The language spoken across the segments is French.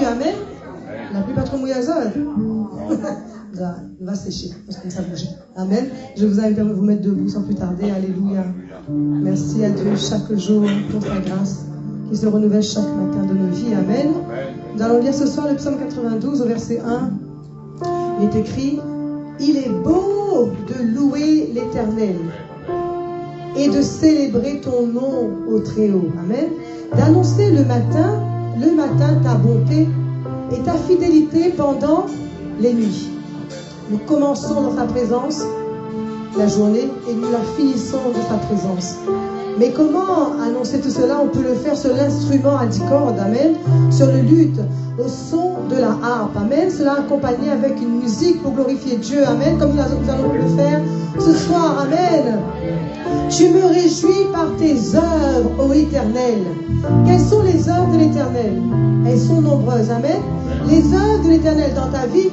Amen. La pluie pas trop mouillée à Zod. Il va sécher parce que ça bouge. Amen. Je vous invite à vous mettre debout sans plus tarder. Alléluia. Merci à Dieu chaque jour pour sa grâce qui se renouvelle chaque matin de nos vies. Amen. Nous allons lire ce soir le psaume 92 au verset 1. Il est écrit: il est beau de louer l'Éternel et de célébrer ton nom au Très-Haut. Amen. D'annoncer le matin ta bonté et ta fidélité pendant les nuits. Nous commençons dans sa présence la journée et nous la finissons dans sa présence. Mais comment annoncer tout cela? On peut le faire sur l'instrument à 10 cordes, amen, sur le luth, au son de la harpe, amen, cela accompagné avec une musique pour glorifier Dieu, amen, comme nous allons le faire ce soir, amen. Tu me réjouis par tes œuvres, ô Éternel. Quelles sont les œuvres de l'Éternel? Elles sont nombreuses, amen. Les œuvres de l'Éternel dans ta vie,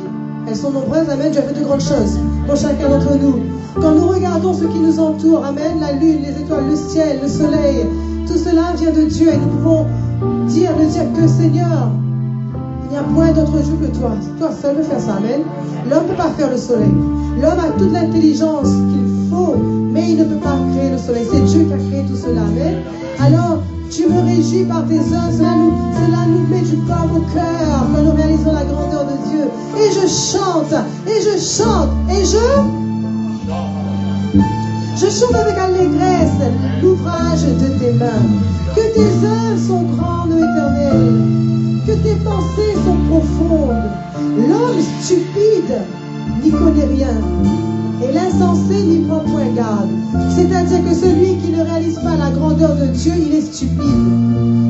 elles sont nombreuses, amen. Dieu a fait de grandes choses pour chacun d'entre nous. Quand nous regardons ce qui nous entoure, amen, la lune, les étoiles, le ciel, le soleil, tout cela vient de Dieu et nous pouvons ne dire que Seigneur, il n'y a point d'autre Dieu que toi. Toi seul peux faire ça, amen. L'homme ne peut pas faire le soleil. L'homme a toute l'intelligence qu'il faut, mais il ne peut pas créer le soleil. C'est Dieu qui a créé tout cela, amen. Alors, tu me réjouis par tes œuvres, cela nous met du baume au cœur quand nous réalisons la grandeur de Dieu. Et je chante, et je chante, et je chante avec allégresse l'ouvrage de tes mains. Que tes œuvres sont grandes, ô Éternel, que tes pensées sont profondes. L'homme stupide n'y connaît rien, et l'insensé n'y prend point garde. C'est-à-dire que celui qui ne réalise pas la grandeur de Dieu, il est stupide,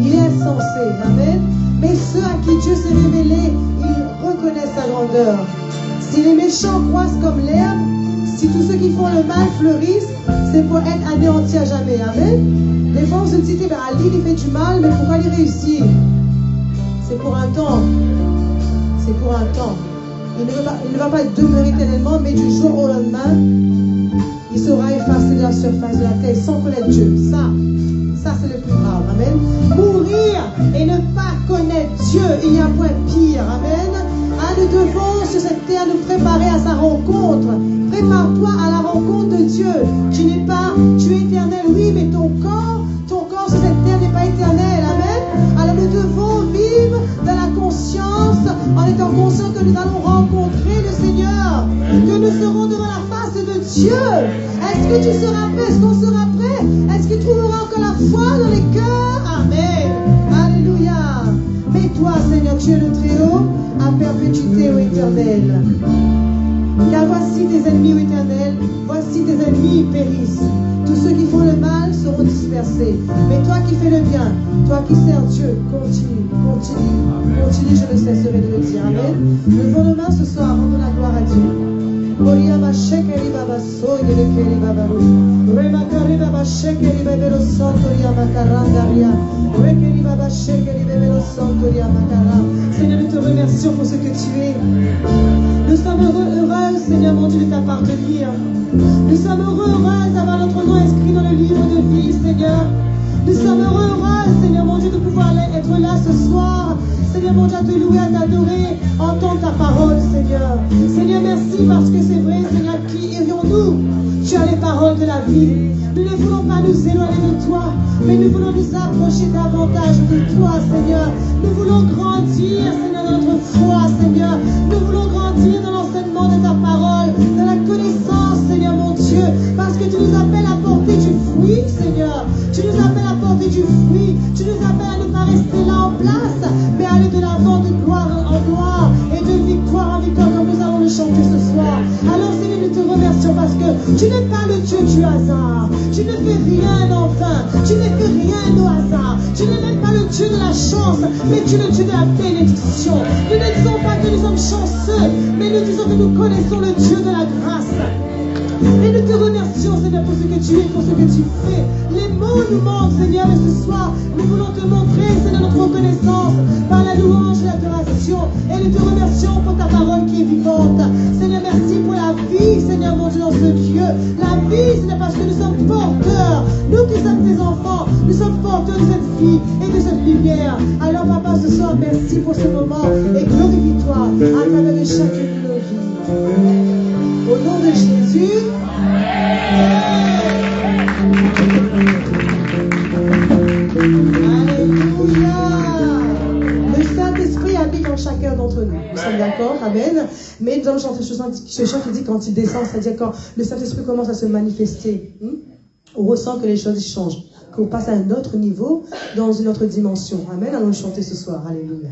il est insensé, amen. Mais ceux à qui Dieu s'est révélé, ils reconnaissent sa grandeur. Si les méchants croissent comme l'herbe, si tous ceux qui font le mal fleurissent, c'est pour être anéantis à jamais, amen. Des fois on se dit, Ali il fait du mal, mais pourquoi il réussit? C'est pour un temps, c'est pour un temps. Il ne va pas demeurer éternellement, mais du jour au lendemain, il sera effacé de la surface de la terre sans connaître Dieu. Ça c'est le plus grave. Amen. Mourir et ne pas connaître Dieu, il n'y a point pire. Amen. Nous devons sur cette terre nous préparer à sa rencontre. Prépare-toi à la rencontre de Dieu. Tu es éternel, oui, mais ton corps sur cette terre n'est pas éternel. Amen. Alors nous devons vivre dans la conscience, en étant conscients que nous allons rencontrer le Seigneur, que nous serons devant la face de Dieu. Est-ce que tu seras prêt? Est-ce qu'on sera prêt? Est-ce qu'il trouvera encore la foi dans les cœurs? Amen. Alléluia. Mais toi, Seigneur, tu es le Très-Haut, à perpétuité, ô Éternel. Car voici tes ennemis, ô Éternel, voici tes ennemis périssent. Tous ceux qui font le mal seront dispersés. Mais toi qui fais le bien, toi qui sers Dieu, continue, je ne cesserai de le dire. Amen. Levons nos mains ce soir, rendons la gloire à Dieu. Seigneur, nous te remercions pour ce que tu es. Nous sommes heureux, Seigneur mon Dieu, de t'appartenir. Nous sommes heureux d'avoir notre nom inscrit dans le livre de vie, Seigneur. Nous sommes heureux, Seigneur mon Dieu, de pouvoir être là ce soir. Seigneur mon Dieu, à te louer, à t'adorer, entendre ta parole, Seigneur. Seigneur, merci parce que c'est vrai, Seigneur, qui irions-nous? Tu as les paroles de la vie. Nous ne voulons pas nous éloigner de toi, mais nous voulons nous approcher davantage de toi, Seigneur. Nous voulons grandir, Seigneur, dans notre foi, Seigneur. Nous voulons grandir dans l'enseignement de ta parole, dans la connaissance, Seigneur mon Dieu, parce que tu nous appelles à porter du fruit, Seigneur. Tu nous appelles à porter du fruit. Tu nous appelles à ne pas rester là en place, mais à aller de l'avant de gloire en gloire et de victoire en victoire, comme nous allons le chanter ce soir. Alors, Seigneur, nous te remercions parce que tu n'es pas le Dieu du hasard. Tu ne fais rien en vain. Tu ne fais rien au hasard. Tu n'es même pas le Dieu de la chance, mais tu es le Dieu de la bénédiction. Nous ne disons pas que nous sommes chanceux, mais nous disons que nous connaissons le Dieu de la grâce. Et nous te remercions, Seigneur, pour ce que tu es, pour ce que tu fais. Les mots nous manquent, Seigneur, et ce soir, nous voulons te montrer, Seigneur, notre reconnaissance par la louange et l'adoration. Et nous te remercions pour ta parole qui est vivante. Seigneur, merci pour la vie, Seigneur, mon Dieu, dans ce Dieu. La vie, Seigneur, parce que nous sommes porteurs. Nous qui sommes tes enfants, nous sommes porteurs de cette vie et de cette lumière. Alors, Papa, ce soir, merci pour ce moment et glorifie-toi à travers de chacune de nos vies. Au nom de Jésus. Alléluia. Le Saint-Esprit habite en chacun d'entre nous. Nous sommes d'accord? Amen. Mais nous allons chanter ce chant qui dit quand il descend, c'est-à-dire quand le Saint-Esprit commence à se manifester, on ressent que les choses changent, qu'on passe à un autre niveau, dans une autre dimension. Amen. Allons chanter ce soir. Alléluia.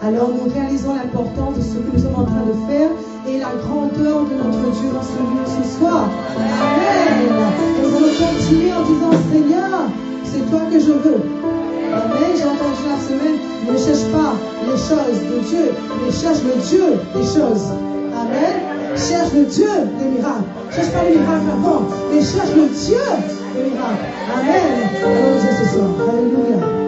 Alors nous réalisons l'importance de ce que nous sommes en train de faire et la grandeur de notre Dieu dans ce lieu ce soir. Amen. Nous allons continuer en disant Seigneur, c'est toi que je veux. Amen. J'ai entendu la semaine, ne cherche pas les choses de Dieu, mais cherche le Dieu des choses. Amen. Cherche le Dieu des miracles. Cherche pas les miracles avant, mais cherche le Dieu des miracles. Amen. Allons Dieu ce soir. Alléluia.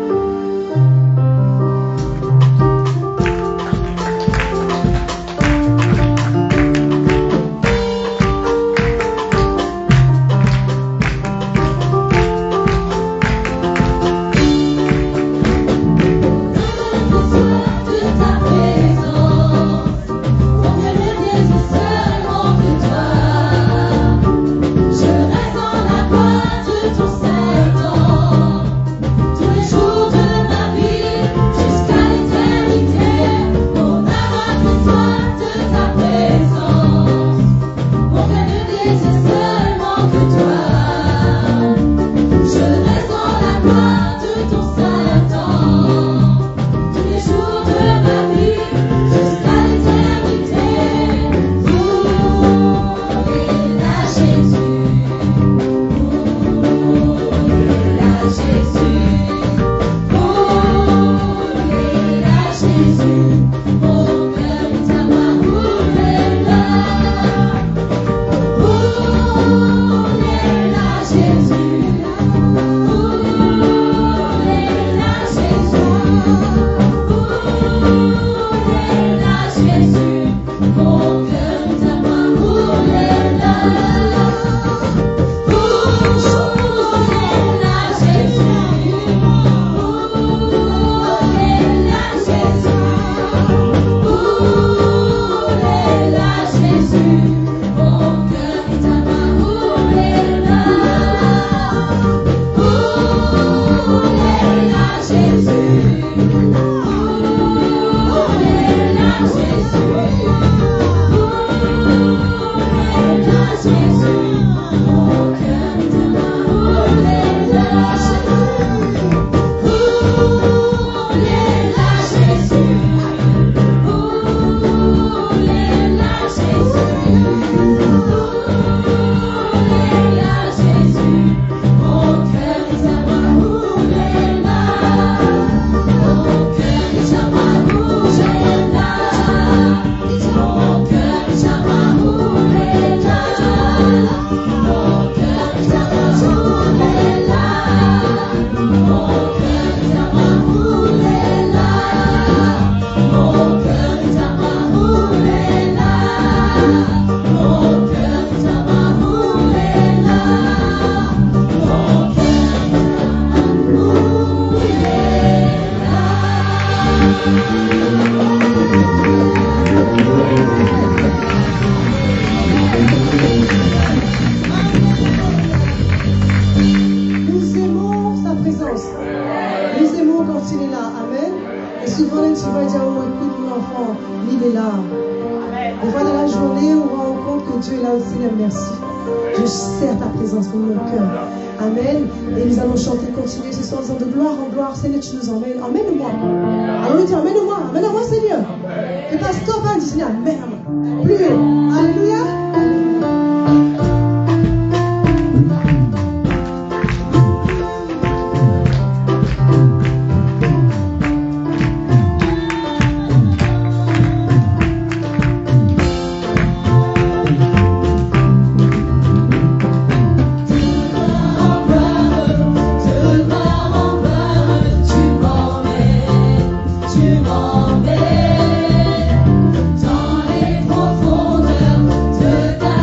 Seigneur, tu nous emmènes. Emmène-moi. Alors on dit, emmène-moi. Emmène-moi, Seigneur. Fais pas stop, hein, dis Seigneur, emmène-moi. Plus haut. Alléluia. Dans les profondeurs de ta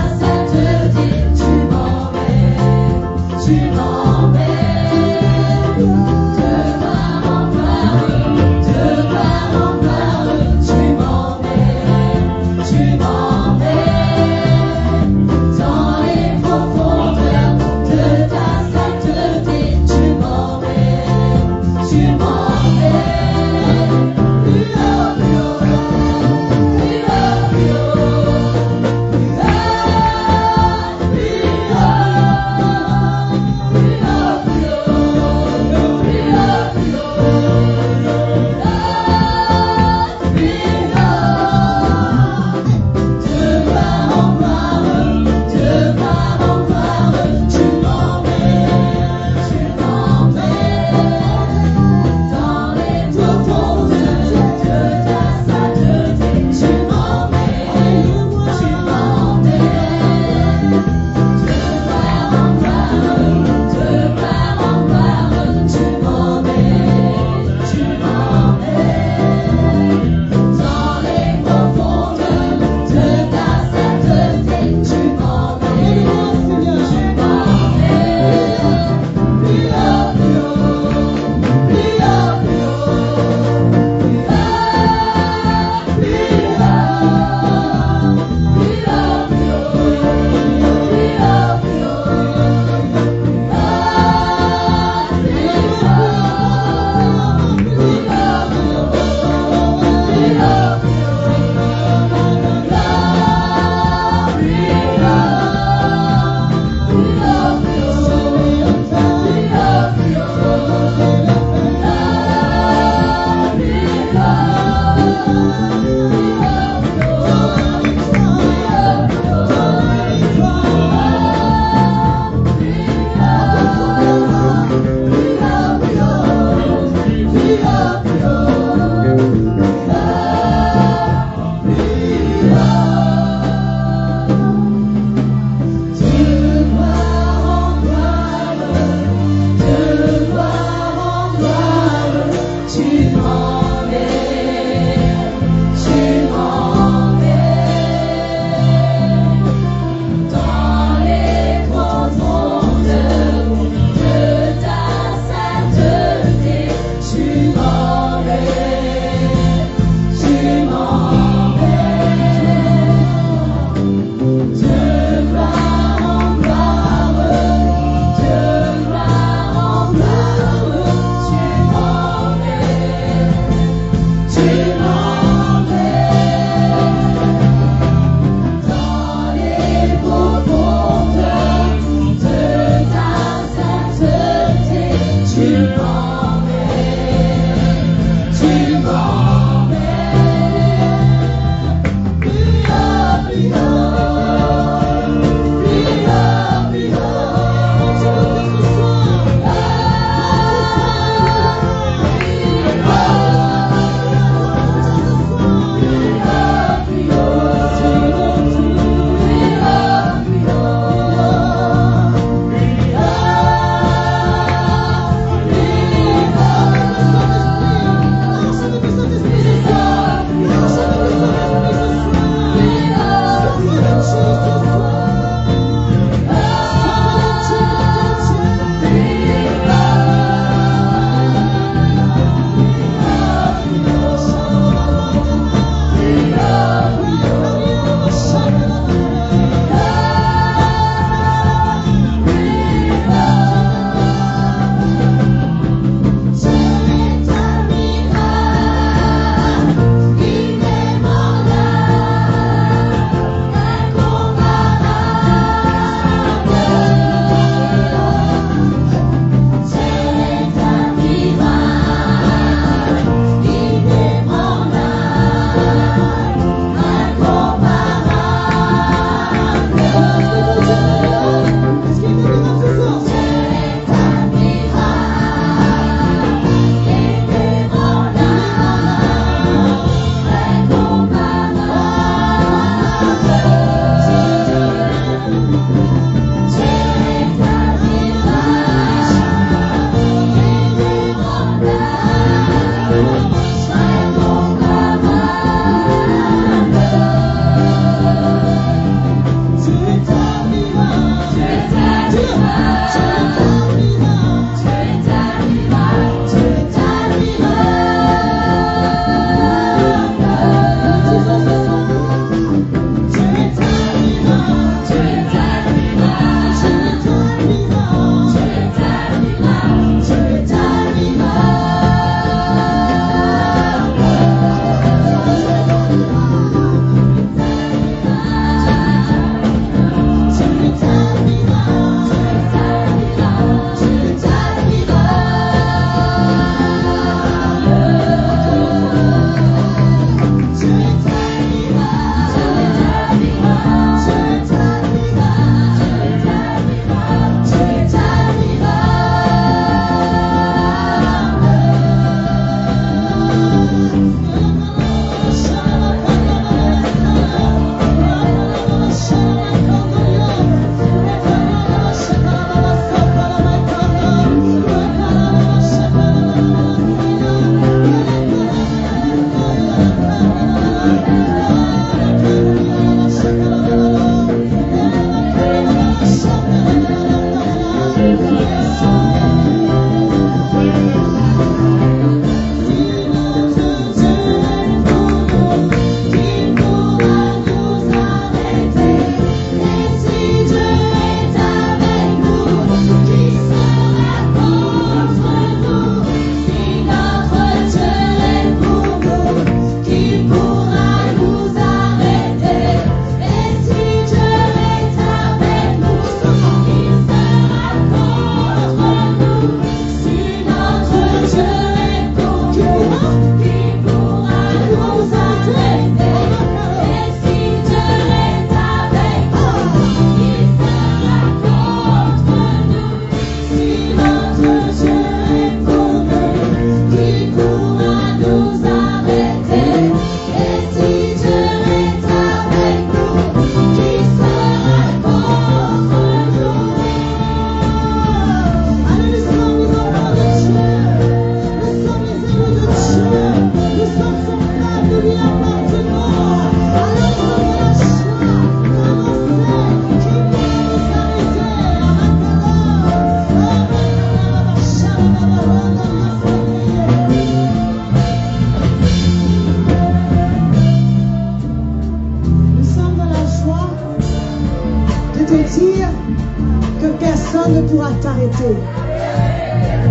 pourra t'arrêter.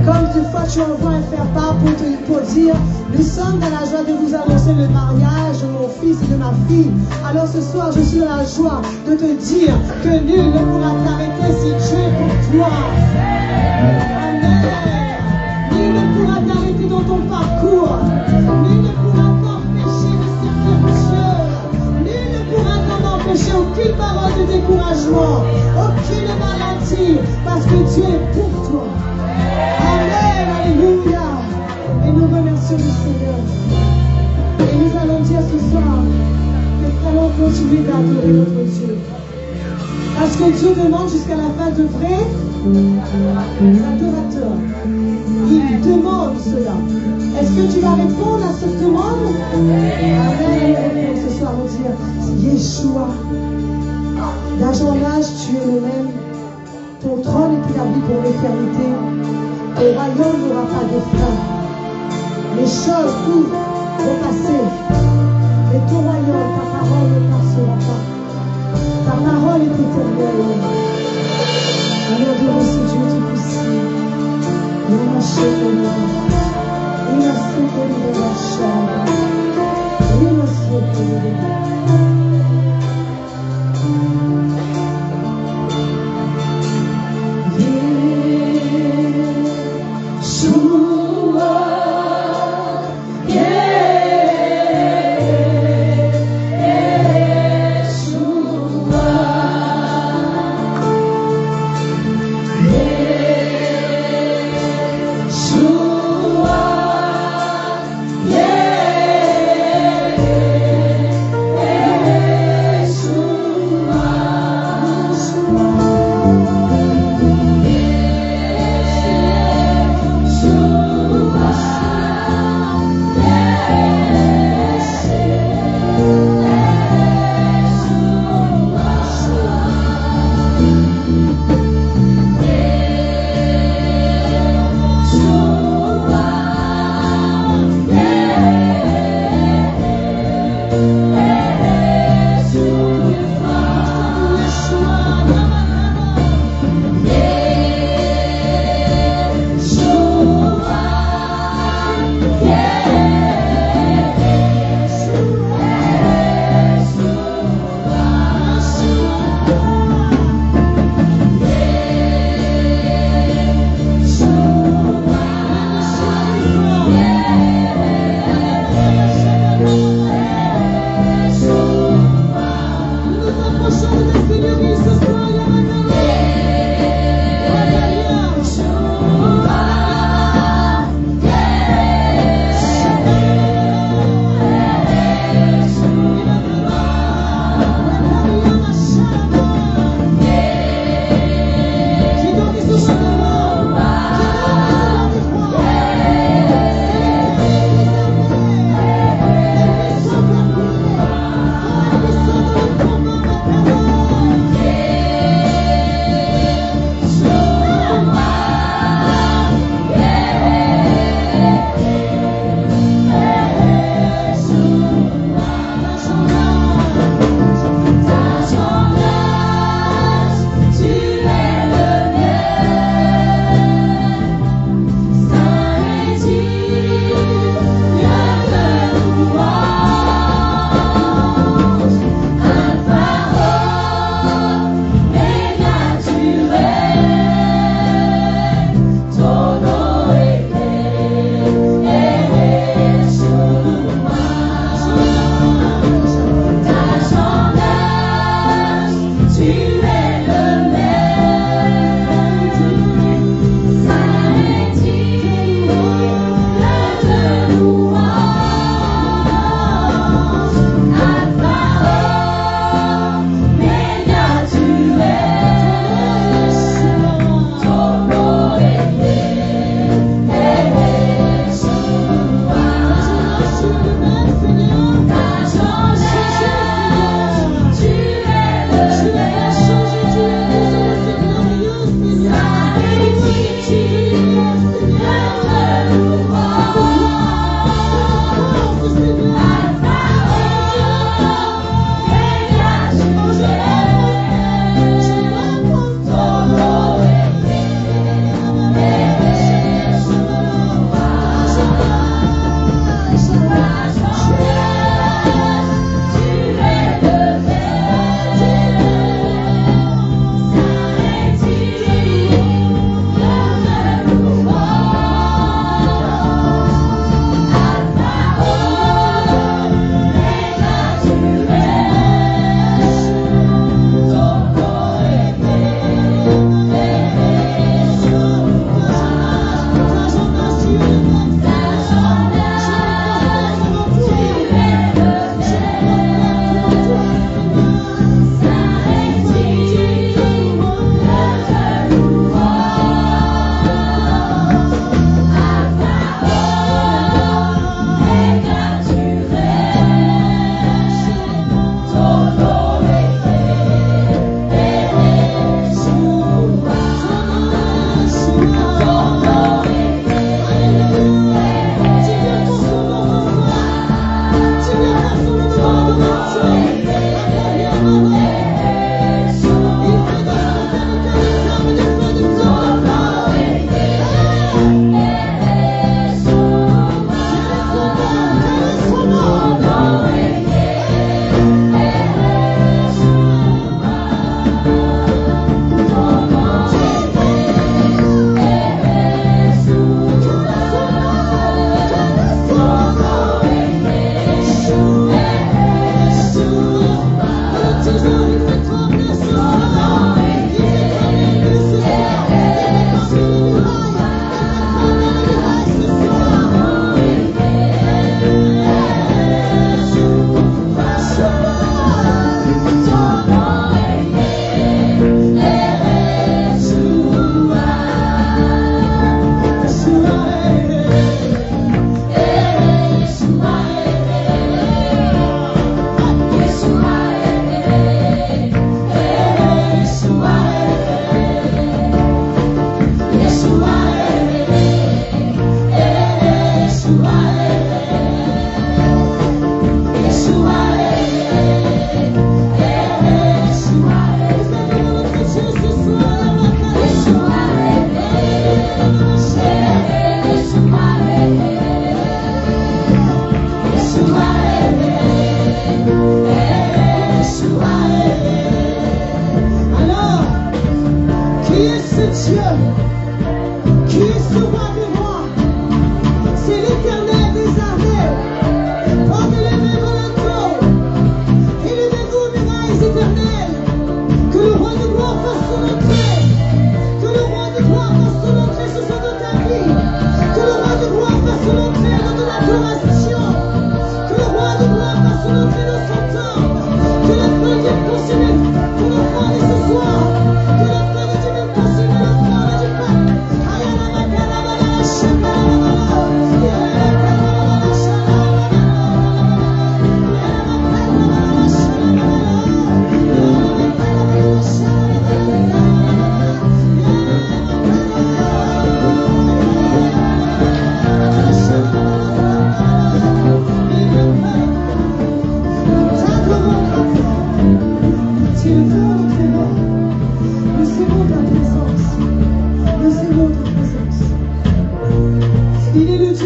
Comme des fois tu envoies un faire-part pour dire, nous sommes dans la joie de vous annoncer le mariage de mon fils et de ma fille. Alors ce soir, je suis dans la joie de te dire que nul ne pourra t'arrêter si Dieu est pour toi. Amen. Nul ne pourra t'arrêter dans ton parcours. Nul ne pourra t'empêcher de servir Dieu. Nul ne pourra t'en empêcher, aucune parole de découragement, aucune maladie, parce que Dieu est pour toi. Amen, alléluia. Et nous remercions le Seigneur. Et nous allons dire ce soir que nous allons continuer d'adorer notre Dieu. Parce que Dieu demande jusqu'à la fin de vrais adorateurs. Il demande cela. Est-ce que tu vas répondre à cette demande? Amen. Ce soir, on dit Yeshua. D'âge en âge, tu es le même. Ton trône est établi pour l'éternité. Le royaume n'aura pas de fin. Les choses tout vont passer. Mais ton royaume, ta parole ne passera pas. Ta parole est éternelle. Alors adorez ce Dieu Tout-Puissant. Il m'a choqué. Il m'a sauvé de la chair. Il m'a sauvé de la chair.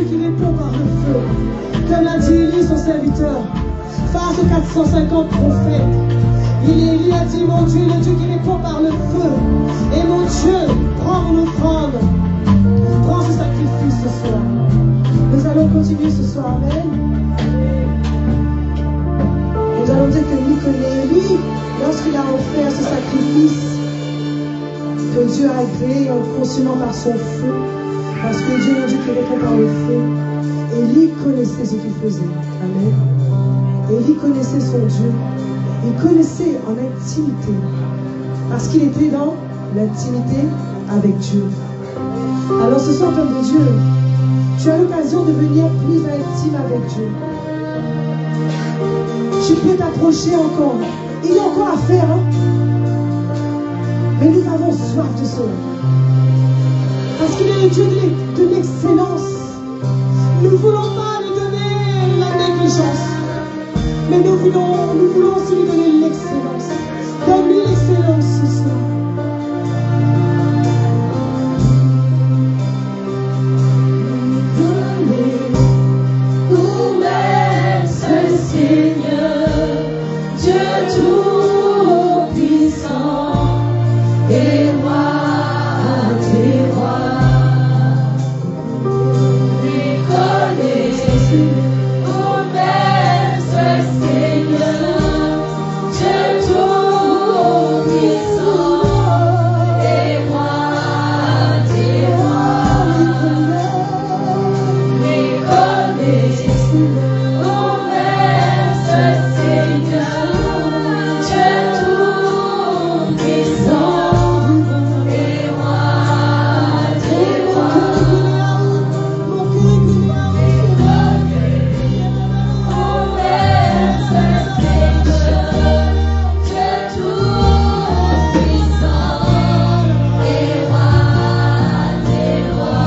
qui répond par le feu. Comme l'a dit Élie, son serviteur, face aux 450 prophètes. Élie a dit, mon Dieu, le Dieu qui répond par le feu. Et mon Dieu, prends mon offrande. Prends ce sacrifice ce soir. Nous allons continuer ce soir, amen. Nous allons dire que Élie, lorsqu'il a offert ce sacrifice, que Dieu a agréé en le consumant par son feu, parce que Dieu est un Dieu qui répond par le feu. Élie connaissait ce qu'il faisait. Amen. Élie connaissait son Dieu. Il connaissait en intimité. Parce qu'il était dans l'intimité avec Dieu. Alors ce soir, homme de Dieu, tu as l'occasion de venir plus intime avec Dieu. Tu peux t'approcher encore. Il y a encore à faire. Hein? Mais nous avons soif de cela. Parce qu'il est le Dieu de l'excellence. Nous ne voulons pas lui donner la négligence. Mais nous voulons aussi lui donner l'excellence. Donne-lui l'excellence ce soir. Nous-mêmes, ce Seigneur, Dieu tout-puissant, et roi des rois. Nous-mêmes, ce Seigneur, Dieu tout-puissant, et roi des rois. Nous-mêmes, ce Seigneur, Dieu tout-puissant, et roi des rois.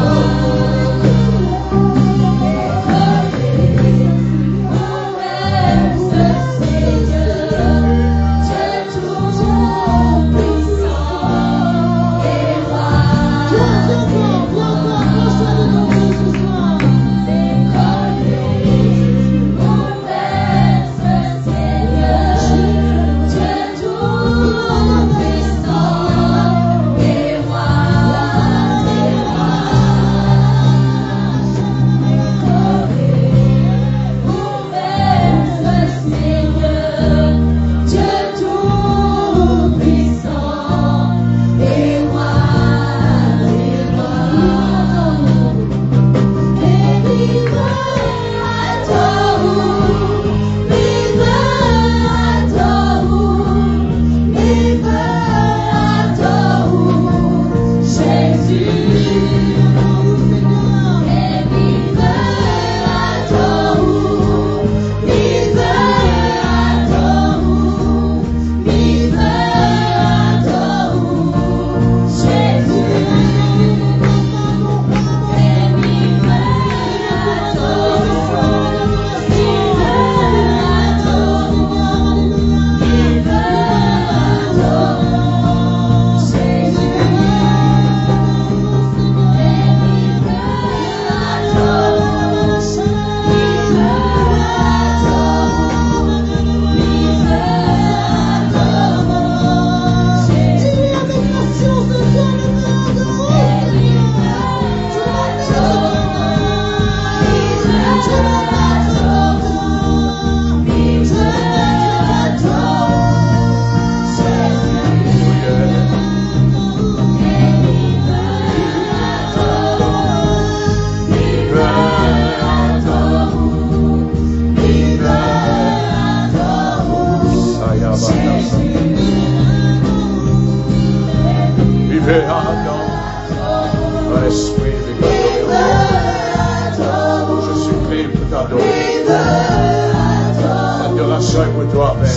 L'adoration est pour toi, Père.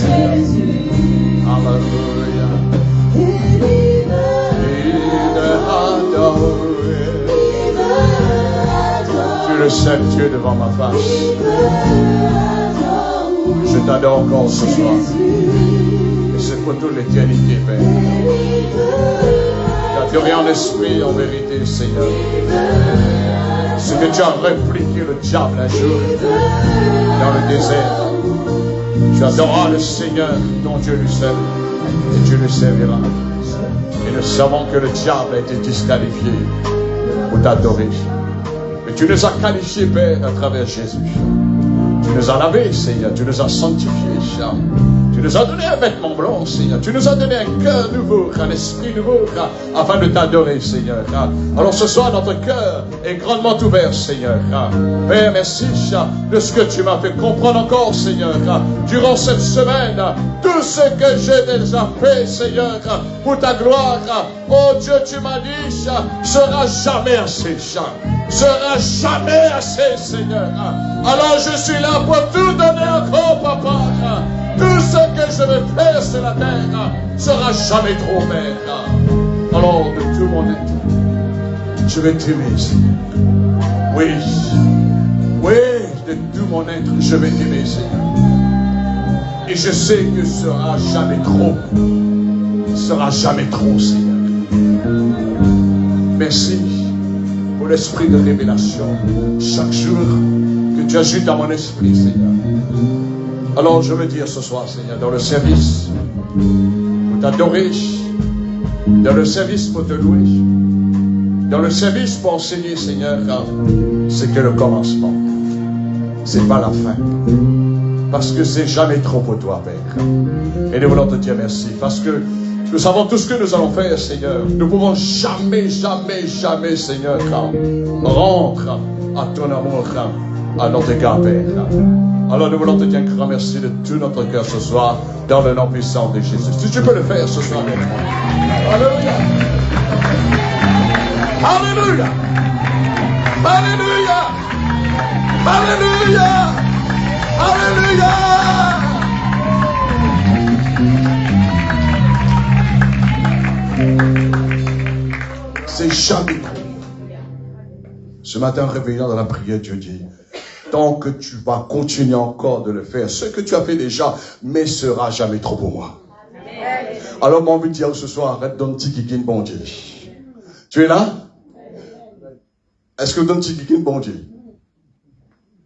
Alléluia. Tu le sais, Dieu, devant ma face. Je t'adore encore ce soir. Et c'est pour toute l'éternité, Père. Tu as adoré en esprit, en vérité, Seigneur. Ce que tu as répliqué le diable un jour dans le désert. Tu adoreras le Seigneur, ton Dieu lui seul, et tu le serviras. Et nous savons que le diable a été disqualifié pour t'adorer. Mais tu nous as qualifiés, Père, à travers Jésus. Tu nous as lavés, Seigneur. Tu nous as sanctifiés, Tu nous as donné un vêtement blanc, Seigneur. Tu nous as donné un cœur nouveau, un esprit nouveau, afin de t'adorer, Seigneur. Alors ce soir, notre cœur est grandement ouvert, Seigneur. Père, merci de ce que tu m'as fait comprendre encore, Seigneur. Durant cette semaine, tout ce que j'ai déjà fait, Seigneur, pour ta gloire. Oh Dieu, tu m'as dit, sera jamais assez, sera jamais assez, Seigneur. Alors je suis là pour tout donner encore, Papa. Tout ce que je vais faire sur la terre sera jamais trop, Père. Alors de tout mon être, je vais t'aimer, Seigneur. Oui, oui, de tout mon être, je vais t'aimer, Seigneur. Et je sais que ce sera jamais trop. Ce sera jamais trop, Seigneur. Merci pour l'esprit de révélation chaque jour que tu ajoutes dans mon esprit, Seigneur. Alors je veux dire ce soir, Seigneur, dans le service pour t'adorer, dans le service pour te louer, dans le service pour enseigner, Seigneur, c'est que le commencement, c'est pas la fin, parce que c'est jamais trop pour toi, Père. Et nous voulons te dire merci, parce que nous savons tout ce que nous allons faire, Seigneur. Nous ne pouvons jamais, jamais, jamais, Seigneur, rendre à ton amour, à notre égard, Père. Alors nous voulons te dire un grand merci de tout notre cœur ce soir, dans le nom puissant de Jésus. Si tu peux le faire ce soir avec moi. Alléluia. Alléluia. Alléluia. Alléluia. Alléluia. C'est jamais trop. Ce matin, réveillant dans la prière, Dieu dit, tant que tu vas continuer encore de le faire, ce que tu as fait déjà, mais sera jamais trop pour moi. Alors, mon envie de dire ce soir, arrête d'un petit kikin, bon Dieu. Tu es là? Est-ce que d'un petit kikin, bon Dieu?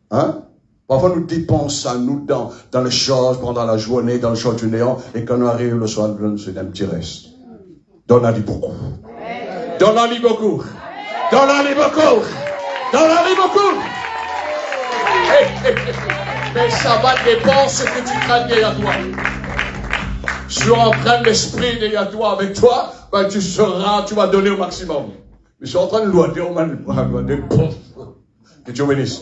Hein? Parfois, nous dépensons nous dans les choses pendant la journée, dans le champ du néant, et quand on arrive le soir, nous c'est un petit reste. Donne-lui beaucoup. Donne-lui beaucoup. Donne-lui beaucoup. Donne-lui beaucoup. Mais ça va dépendre ce que tu traînes derrière toi. Si tu entraînes l'esprit derrière toi avec toi, ben tu vas donner au maximum. Mais si tu es en train de loader, on va loader. Que Dieu bénisse.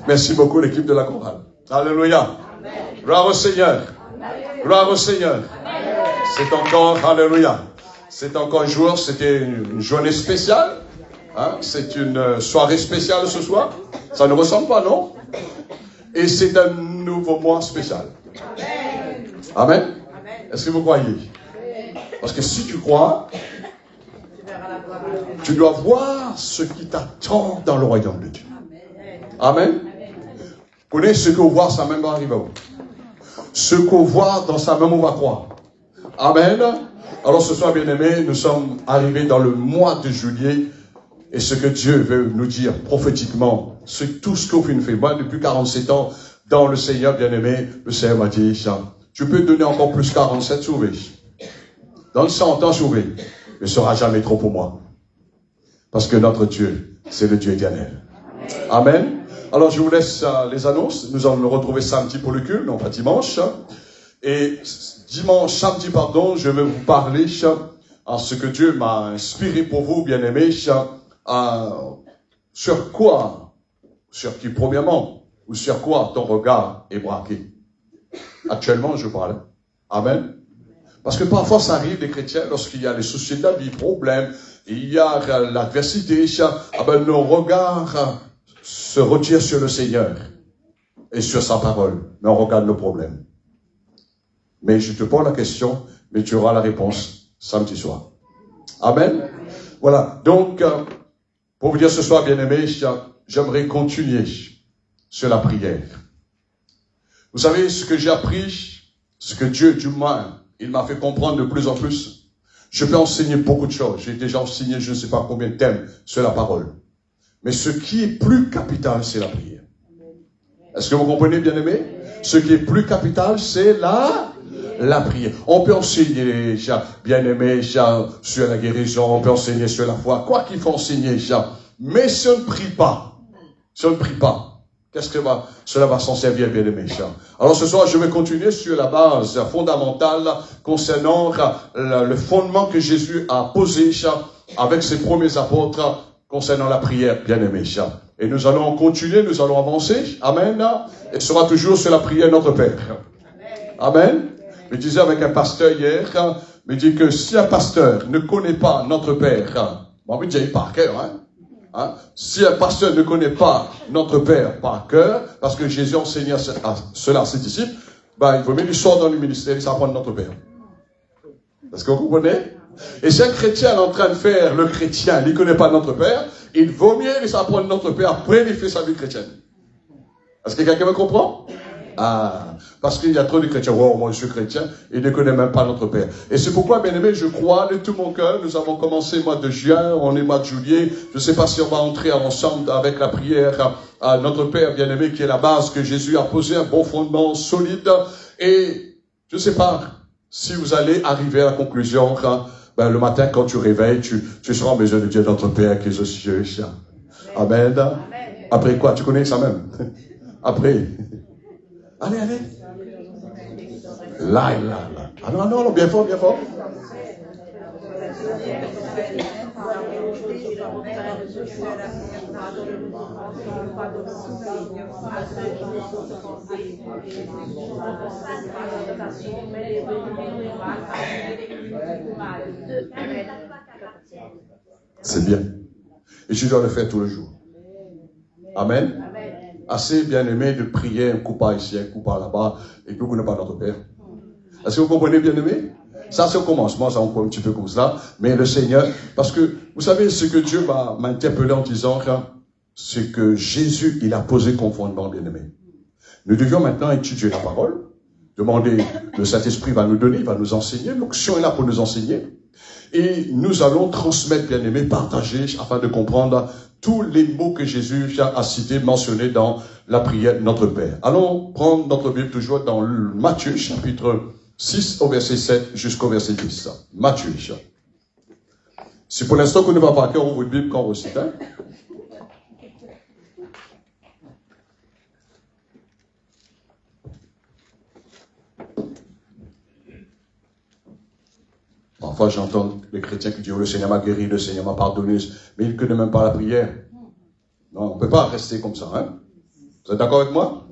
Merci beaucoup l'équipe de la chorale. Alléluia. Gloire au Seigneur. Gloire au Seigneur. C'est encore, alléluia. C'est encore un jour, c'était une journée spéciale. Hein? C'est une soirée spéciale ce soir. Ça ne ressemble pas, non? Et c'est un nouveau mois spécial. Amen. Est-ce que vous croyez? Parce que si tu crois, tu dois voir ce qui t'attend dans le royaume de Dieu. Amen. Vous connaissez ce qu'on voit, ça même va arriver à vous. Ce qu'on voit dans sa même, on va croire. Amen. Alors ce soir, bien-aimés, nous sommes arrivés dans le mois de juillet. Et ce que Dieu veut nous dire prophétiquement, c'est tout ce qu'on fait. Moi, depuis 47 ans, dans le Seigneur bien-aimé, le Seigneur m'a dit, tu peux donner encore plus 47, sauvé. Dans le 100 ans, sauvé. Mais ce sera jamais trop pour moi. Parce que notre Dieu, c'est le Dieu éternel. Amen. Alors, je vous laisse les annonces. Nous allons nous retrouver samedi pour le culte, non pas dimanche. Et samedi, je vais vous parler à ce que Dieu m'a inspiré pour vous, bien-aimés. Sur quoi, sur qui premièrement, ou sur quoi ton regard est braqué? Actuellement, je parle. Amen. Parce que parfois, ça arrive, les chrétiens, lorsqu'il y a les soucis de la vie, problèmes, il y a l'adversité, nos regards se retirent sur le Seigneur et sur sa parole. Mais on regarde nos problèmes. Mais je te pose la question, mais tu auras la réponse samedi soir. Amen. Voilà. Donc, pour vous dire ce soir, bien-aimés, j'aimerais continuer sur la prière. Vous savez, ce que j'ai appris, ce que Dieu, du moins, il m'a fait comprendre de plus en plus. Je peux enseigner beaucoup de choses. J'ai déjà enseigné je ne sais pas combien de thèmes sur la parole. Mais ce qui est plus capital, c'est la prière. Est-ce que vous comprenez, bien-aimés? Ce qui est plus capital, c'est la prière. On peut enseigner, bien-aimés, sur la guérison, on peut enseigner sur la foi, quoi qu'il faut enseigner, mais si on ne prie pas, qu'est-ce que cela va s'en servir, bien-aimés? Alors ce soir, je vais continuer sur la base fondamentale concernant le fondement que Jésus a posé avec ses premiers apôtres concernant la prière, bien-aimés. Et nous allons continuer, nous allons avancer. Amen. Et ce sera toujours sur la prière Notre Père. Amen. Je disais avec un pasteur hier, il dit que si un pasteur ne connaît pas Notre Père, bon, il dit par cœur, si un pasteur ne connaît pas Notre Père par cœur, parce que Jésus enseignait cela à ses disciples, il vaut mieux lui sortir dans le ministère et s'apprendre Notre Père. Est-ce que vous comprenez? Et si un chrétien est en train de faire le chrétien, il ne connaît pas Notre Père, il vaut mieux lui s'apprendre Notre Père, après il fait sa vie chrétienne. Est-ce que quelqu'un me comprend? Parce qu'il y a trop de chrétiens. Oh, moi je suis chrétien, il ne connaît même pas Notre Père. Et c'est pourquoi, bien aimé, je crois de tout mon cœur, nous avons commencé le mois de juin, on est mois de juillet, je ne sais pas si on va entrer ensemble avec la prière à Notre Père, bien aimé, qui est la base que Jésus a posé, un bon fondement solide. Et je ne sais pas si vous allez arriver à la conclusion, le matin quand tu réveilles, tu seras en mesure de dire Notre Père qui est aux cieux. Amen. Après quoi? Tu connais ça même? Après. Allez. Là. Ah non, bien fort. C'est bien. Et tu dois le faire tous les jours. Amen. Assez bien aimé de prier un coup par ici, un coup par là-bas, et que vous ne pas Notre Père. Est-ce que vous comprenez, bien aimé? Ça, c'est au commencement, ça encore un petit peu comme ça. Mais le Seigneur, parce que, vous savez, ce que Dieu m'a interpellé en disant, c'est que Jésus, il a posé comme fondement, bien aimé. Nous devions maintenant étudier la parole, demander, le Saint-Esprit va nous donner, il va nous enseigner, l'onction est là pour nous enseigner. Et nous allons transmettre, bien aimé, partager, afin de comprendre tous les mots que Jésus a cités, mentionnés dans la prière Notre Père. Allons prendre notre Bible toujours dans Matthieu, chapitre 6, au verset 7 jusqu'au verset 10. Matthieu. Si pour l'instant vous ne va pas cœur, on votre Bible quand vous citez. Parfois, j'entends les chrétiens qui disent, le Seigneur m'a guéri, le Seigneur m'a pardonné, mais ils ne connaissent même pas la prière. Non, on ne peut pas rester comme ça, Vous êtes d'accord avec moi?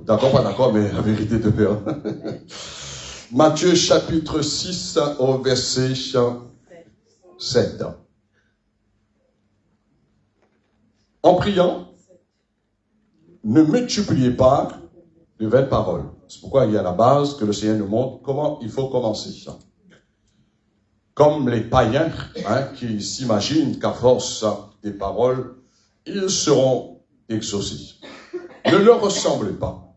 D'accord, pas d'accord, mais la vérité de Père. Matthieu, chapitre 6, au verset 7. En priant, ne multipliez pas de vaines paroles. C'est pourquoi il y a la base que le Seigneur nous montre comment il faut commencer ça. Comme les païens qui s'imaginent qu'à force des paroles, ils seront exaucés. Ne leur ressemblez pas,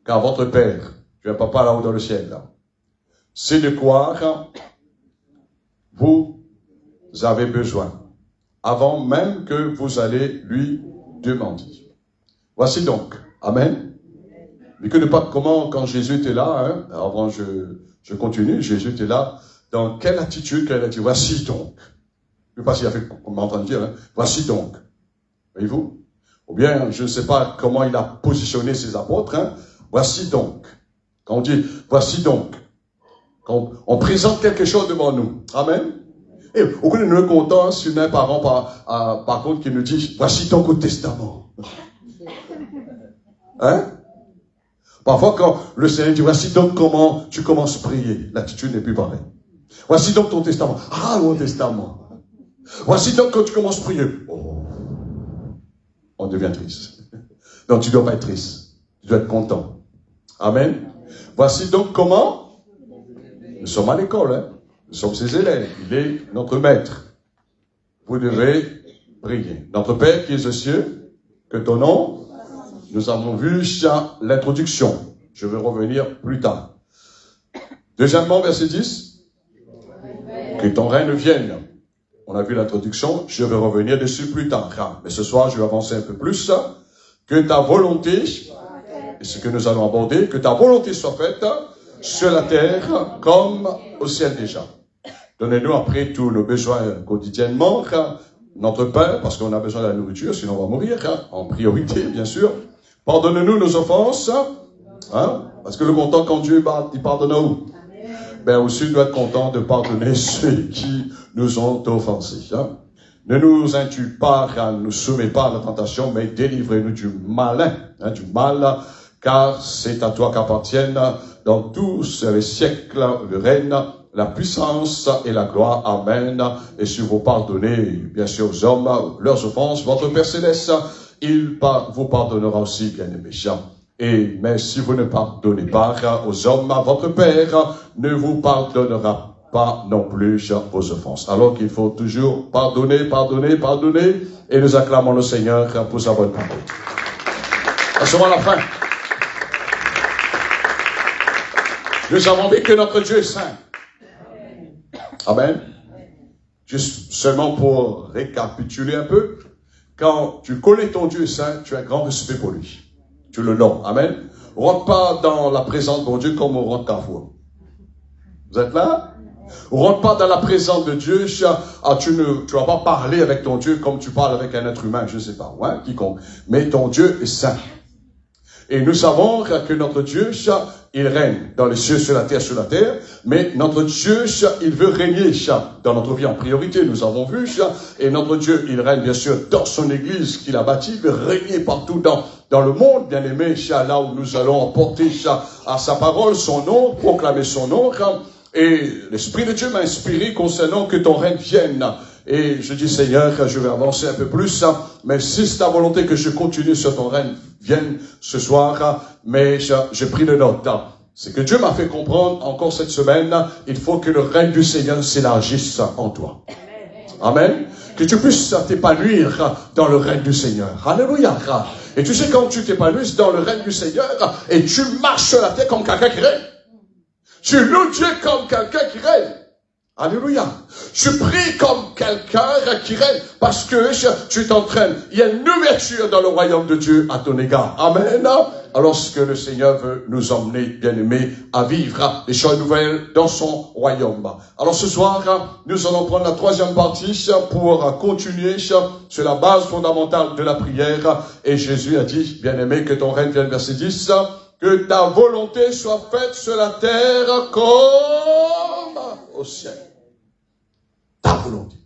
car votre Père, tu es un papa là-haut dans le ciel, c'est de quoi vous avez besoin, avant même que vous allez lui demander. Voici donc, Amen. Mais que ne pas comment, quand Jésus était là, avant je continue, Jésus était là, dans quelle attitude qu'elle a dit, voici donc. Je ne sais pas s'il a fait, on m'entend dire, voici donc. Voyez-vous? Ou bien, je ne sais pas comment il a positionné ses apôtres, voici donc. Quand on dit, voici donc. Quand on présente quelque chose devant nous. Amen. Et aucun de nous est content si on a un parent, par contre, qui nous dit, voici donc au testament. Parfois, quand le Seigneur dit, voici donc comment tu commences à prier, l'attitude n'est plus pareille. Voici donc ton testament. Ah, mon testament. Voici donc quand tu commences à prier. Oh, on devient triste. Donc, tu ne dois pas être triste. Tu dois être content. Amen. Voici donc comment nous sommes à l'école. Nous sommes ses élèves. Il est notre maître. Vous devez prier. Notre Père qui est aux cieux, que ton nom, nous avons vu l'introduction. Je vais revenir plus tard. Deuxièmement, verset 10. Que ton règne vienne. on a vu l'introduction, je vais revenir dessus plus tard. Mais ce soir, je vais avancer un peu plus. Que ta volonté, et ce que nous allons aborder, que ta volonté soit faite sur la terre comme au ciel déjà. Donnez-nous après tous nos besoins quotidiennement, notre pain, parce qu'on a besoin de la nourriture, sinon on va mourir, en priorité, bien sûr. Pardonne-nous nos offenses, parce que le content quand Dieu il pardonne à où? Ben aussi, il doit être content de pardonner ceux qui nous ont offensés. Ne nous intue pas, ne nous soumets pas à la tentation, mais délivrez-nous du malin, du mal, car c'est à toi qu'appartiennent dans tous les siècles le règne, la puissance et la gloire. Amen. Et si vous pardonnez, bien sûr, aux hommes, leurs offenses, votre Père Céleste, il vous pardonnera aussi, bien-aimés. Mais si vous ne pardonnez pas aux hommes, votre Père ne vous pardonnera pas non plus vos offenses. Alors qu'il faut toujours pardonner, pardonner, pardonner, et nous acclamons le Seigneur pour sa bonne parole. Passons à la fin. Nous avons dit que notre Dieu est saint. Amen. Juste seulement pour récapituler un peu, quand tu connais ton Dieu saint, tu as un grand respect pour lui. Tu le nommes. Amen. Rentre pas dans la présence de mon Dieu comme on rentre carrefour. Vous êtes là? Rentre pas dans la présence de Dieu. Tu vas pas parler avec ton Dieu comme tu parles avec un être humain, je sais pas, quiconque. Mais ton Dieu est saint. Et nous savons que notre Dieu, il règne dans les cieux, sur la terre, mais notre Dieu, il veut régner dans notre vie en priorité, nous avons vu, et notre Dieu, il règne bien sûr dans son église qu'il a bâtie, il veut régner partout dans le monde, bien aimé, là où nous allons emporter à sa parole, son nom, proclamer son nom, et l'Esprit de Dieu m'a inspiré concernant que ton règne vienne. Et je dis, Seigneur, je vais avancer un peu plus, mais si c'est ta volonté que je continue sur ton règne, vienne ce soir, mais j'ai pris de note. C'est que Dieu m'a fait comprendre encore cette semaine, il faut que le règne du Seigneur s'élargisse en toi. Amen. Que tu puisses t'épanouir dans le règne du Seigneur. Alléluia. Et tu sais, quand tu t'épanouis dans le règne du Seigneur, et tu marches sur la terre comme quelqu'un qui règne. Tu loues Dieu comme quelqu'un qui règne. Alléluia. Tu pries comme quelqu'un qui règne parce que tu t'entraînes. Il y a une ouverture dans le royaume de Dieu à ton égard. Amen. Alors que le Seigneur veut nous emmener, bien-aimés, à vivre les choses nouvelles dans son royaume. Alors ce soir, nous allons prendre la troisième partie pour continuer sur la base fondamentale de la prière. Et Jésus a dit, bien-aimé, que ton règne vienne, verset 10, que ta volonté soit faite sur la terre comme au ciel. Ta volonté.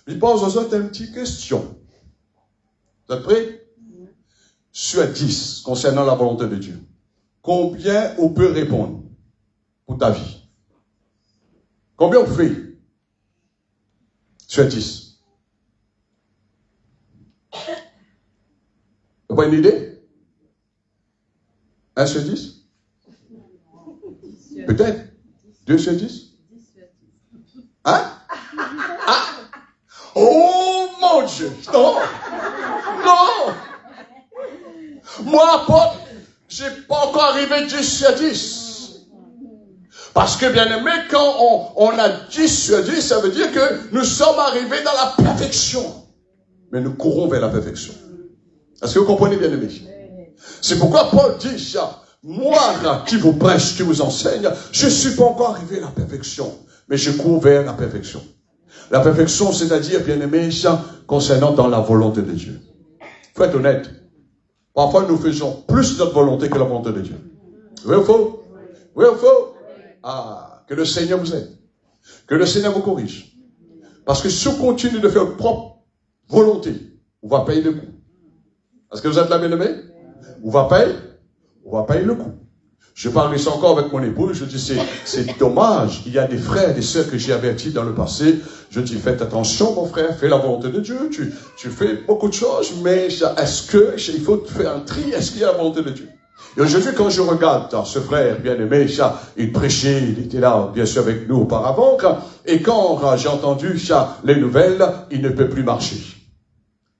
Je pose aux autres une petite question. Vous êtes prêts? Sur 10, concernant la volonté de Dieu. Combien on peut répondre pour ta vie? Combien on fait? Sur 10. Vous avez une idée? 1 sur 10? Peut-être. 2 sur 10? Hein? Ah! Oh mon Dieu! Non! Non! Moi, apôtre, j'ai pas encore arrivé 10 sur 10. Parce que, bien aimé, quand on a 10 sur 10, ça veut dire que nous sommes arrivés dans la perfection. Mais nous courons vers la perfection. Est-ce que vous comprenez, bien aimé? C'est pourquoi Paul dit, moi qui vous prêche, qui vous enseigne, je ne suis pas encore arrivé à la perfection, mais je cours vers la perfection. La perfection, c'est-à-dire, bien aimé, concernant dans la volonté de Dieu. Il faut être honnête. Parfois, nous faisons plus notre volonté que la volonté de Dieu. Oui ou faux? Oui ou faux? Ah, que le Seigneur vous aide. Que le Seigneur vous corrige. Parce que si on continue de faire notre propre volonté, on va payer le coup. Est-ce que vous êtes là, bien aimé? On va payer le coup. Je parlais ça encore avec mon épouse, je dis c'est dommage, il y a des frères et des sœurs que j'ai avertis dans le passé, je dis faites attention mon frère, fais la volonté de Dieu, tu fais beaucoup de choses, mais est-ce que il faut faire un tri, est-ce qu'il y a la volonté de Dieu? Et aujourd'hui quand je regarde ce frère bien-aimé, il prêchait, il était là bien sûr avec nous auparavant, et quand j'ai entendu les nouvelles, il ne peut plus marcher.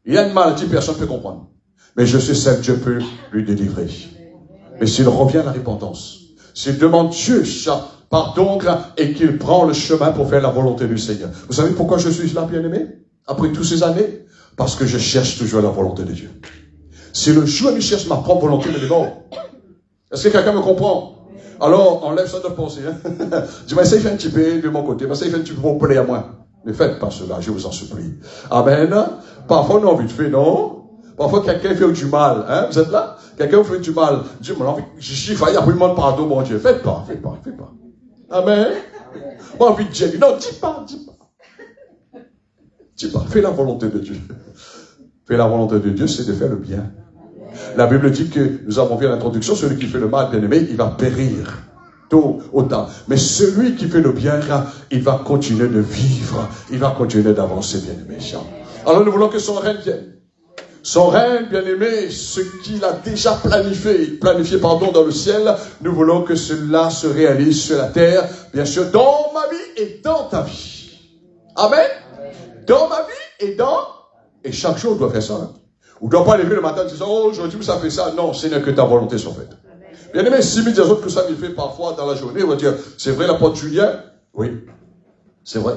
Il y a une maladie, personne ne peut comprendre. Mais je sais que Dieu peut lui délivrer. Mais s'il revient à la repentance, s'il demande Dieu pardon, et qu'il prend le chemin pour faire la volonté du Seigneur. Vous savez pourquoi je suis là, bien-aimé? Après toutes ces années? Parce que je cherche toujours la volonté de Dieu. Si le jour où je cherche ma propre volonté, me dit non. Est-ce que quelqu'un me comprend? Alors, enlève ça de pensée. Hein? Dis-moi, essaye de faire un petit peu de mon côté. Essaye de faire un petit peu pour plaire à moi. Ne faites pas cela, je vous en supplie. Amen. Parfois, on a envie de faire, non? Parfois, quelqu'un fait du mal. Hein? Vous êtes là? Quelqu'un fait du mal. Dieu m'a envie, je suis failli, après, il demande pardon, mon Dieu. Faites pas. Amen. Moi, envie de dire, non, dis pas. Dis pas, fais la volonté de Dieu. Fais la volonté de Dieu, c'est de faire le bien. La Bible dit que, nous avons vu à l'introduction, celui qui fait le mal, bien aimé, il va périr. Tôt ou tard. Mais celui qui fait le bien, il va continuer de vivre. Il va continuer d'avancer, bien aimé. Alors nous voulons que son règne vienne. Son règne, bien aimé, ce qu'il a déjà planifié dans le ciel, nous voulons que cela se réalise sur la terre, bien sûr, dans ma vie et dans ta vie. Amen. Dans ma vie et chaque jour, on doit faire ça. Hein. On ne doit pas lever le matin en disant, oh, aujourd'hui, ça fait ça. Non, Seigneur, que ta volonté soit faite. Bien aimé, si des autres que ça me fait parfois dans la journée, on va dire, c'est vrai l'apôtre Julien? Oui, c'est vrai.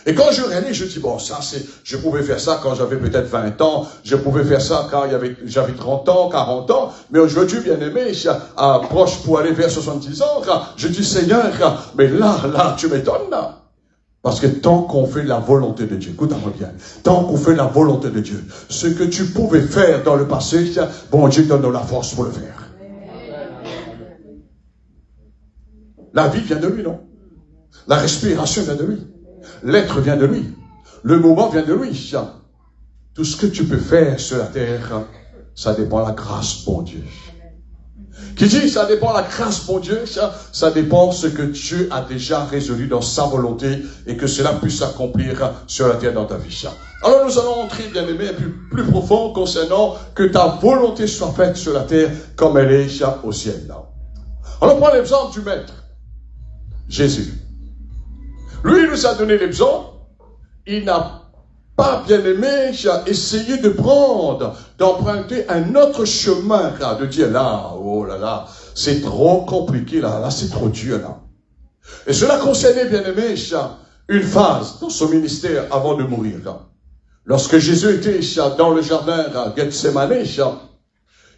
Et quand je réalise, je dis, bon, ça, je pouvais faire ça quand j'avais peut-être 20 ans, je pouvais faire ça quand j'avais 30 ans, 40 ans, mais aujourd'hui, bien aimé, proche pour aller vers 70 ans, je dis, Seigneur, mais là, tu m'étonnes, là. Parce que tant qu'on fait la volonté de Dieu, écoute-moi bien, tant qu'on fait la volonté de Dieu, ce que tu pouvais faire dans le passé, bon Dieu donne la force pour le faire. La vie vient de lui, non? La respiration vient de lui. L'être vient de lui. Le moment vient de lui. Tout ce que tu peux faire sur la terre, ça dépend de la grâce, bon Dieu. Qui dit ça dépend de la grâce, bon Dieu, ça dépend de ce que Dieu a déjà résolu dans sa volonté et que cela puisse s'accomplir sur la terre dans ta vie. Alors nous allons entrer, bien aimé, plus profond concernant que ta volonté soit faite sur la terre comme elle est au ciel. Alors prends l'exemple du Maître, Jésus. Lui, il nous a donné l'exemple. Il n'a pas, bien aimé, essayé d'emprunter un autre chemin, de dire là, oh là là, c'est trop compliqué, là, c'est trop dur, là. Et cela concernait, bien aimé, une phase dans son ministère avant de mourir. Lorsque Jésus était dans le jardin à Gethsemane,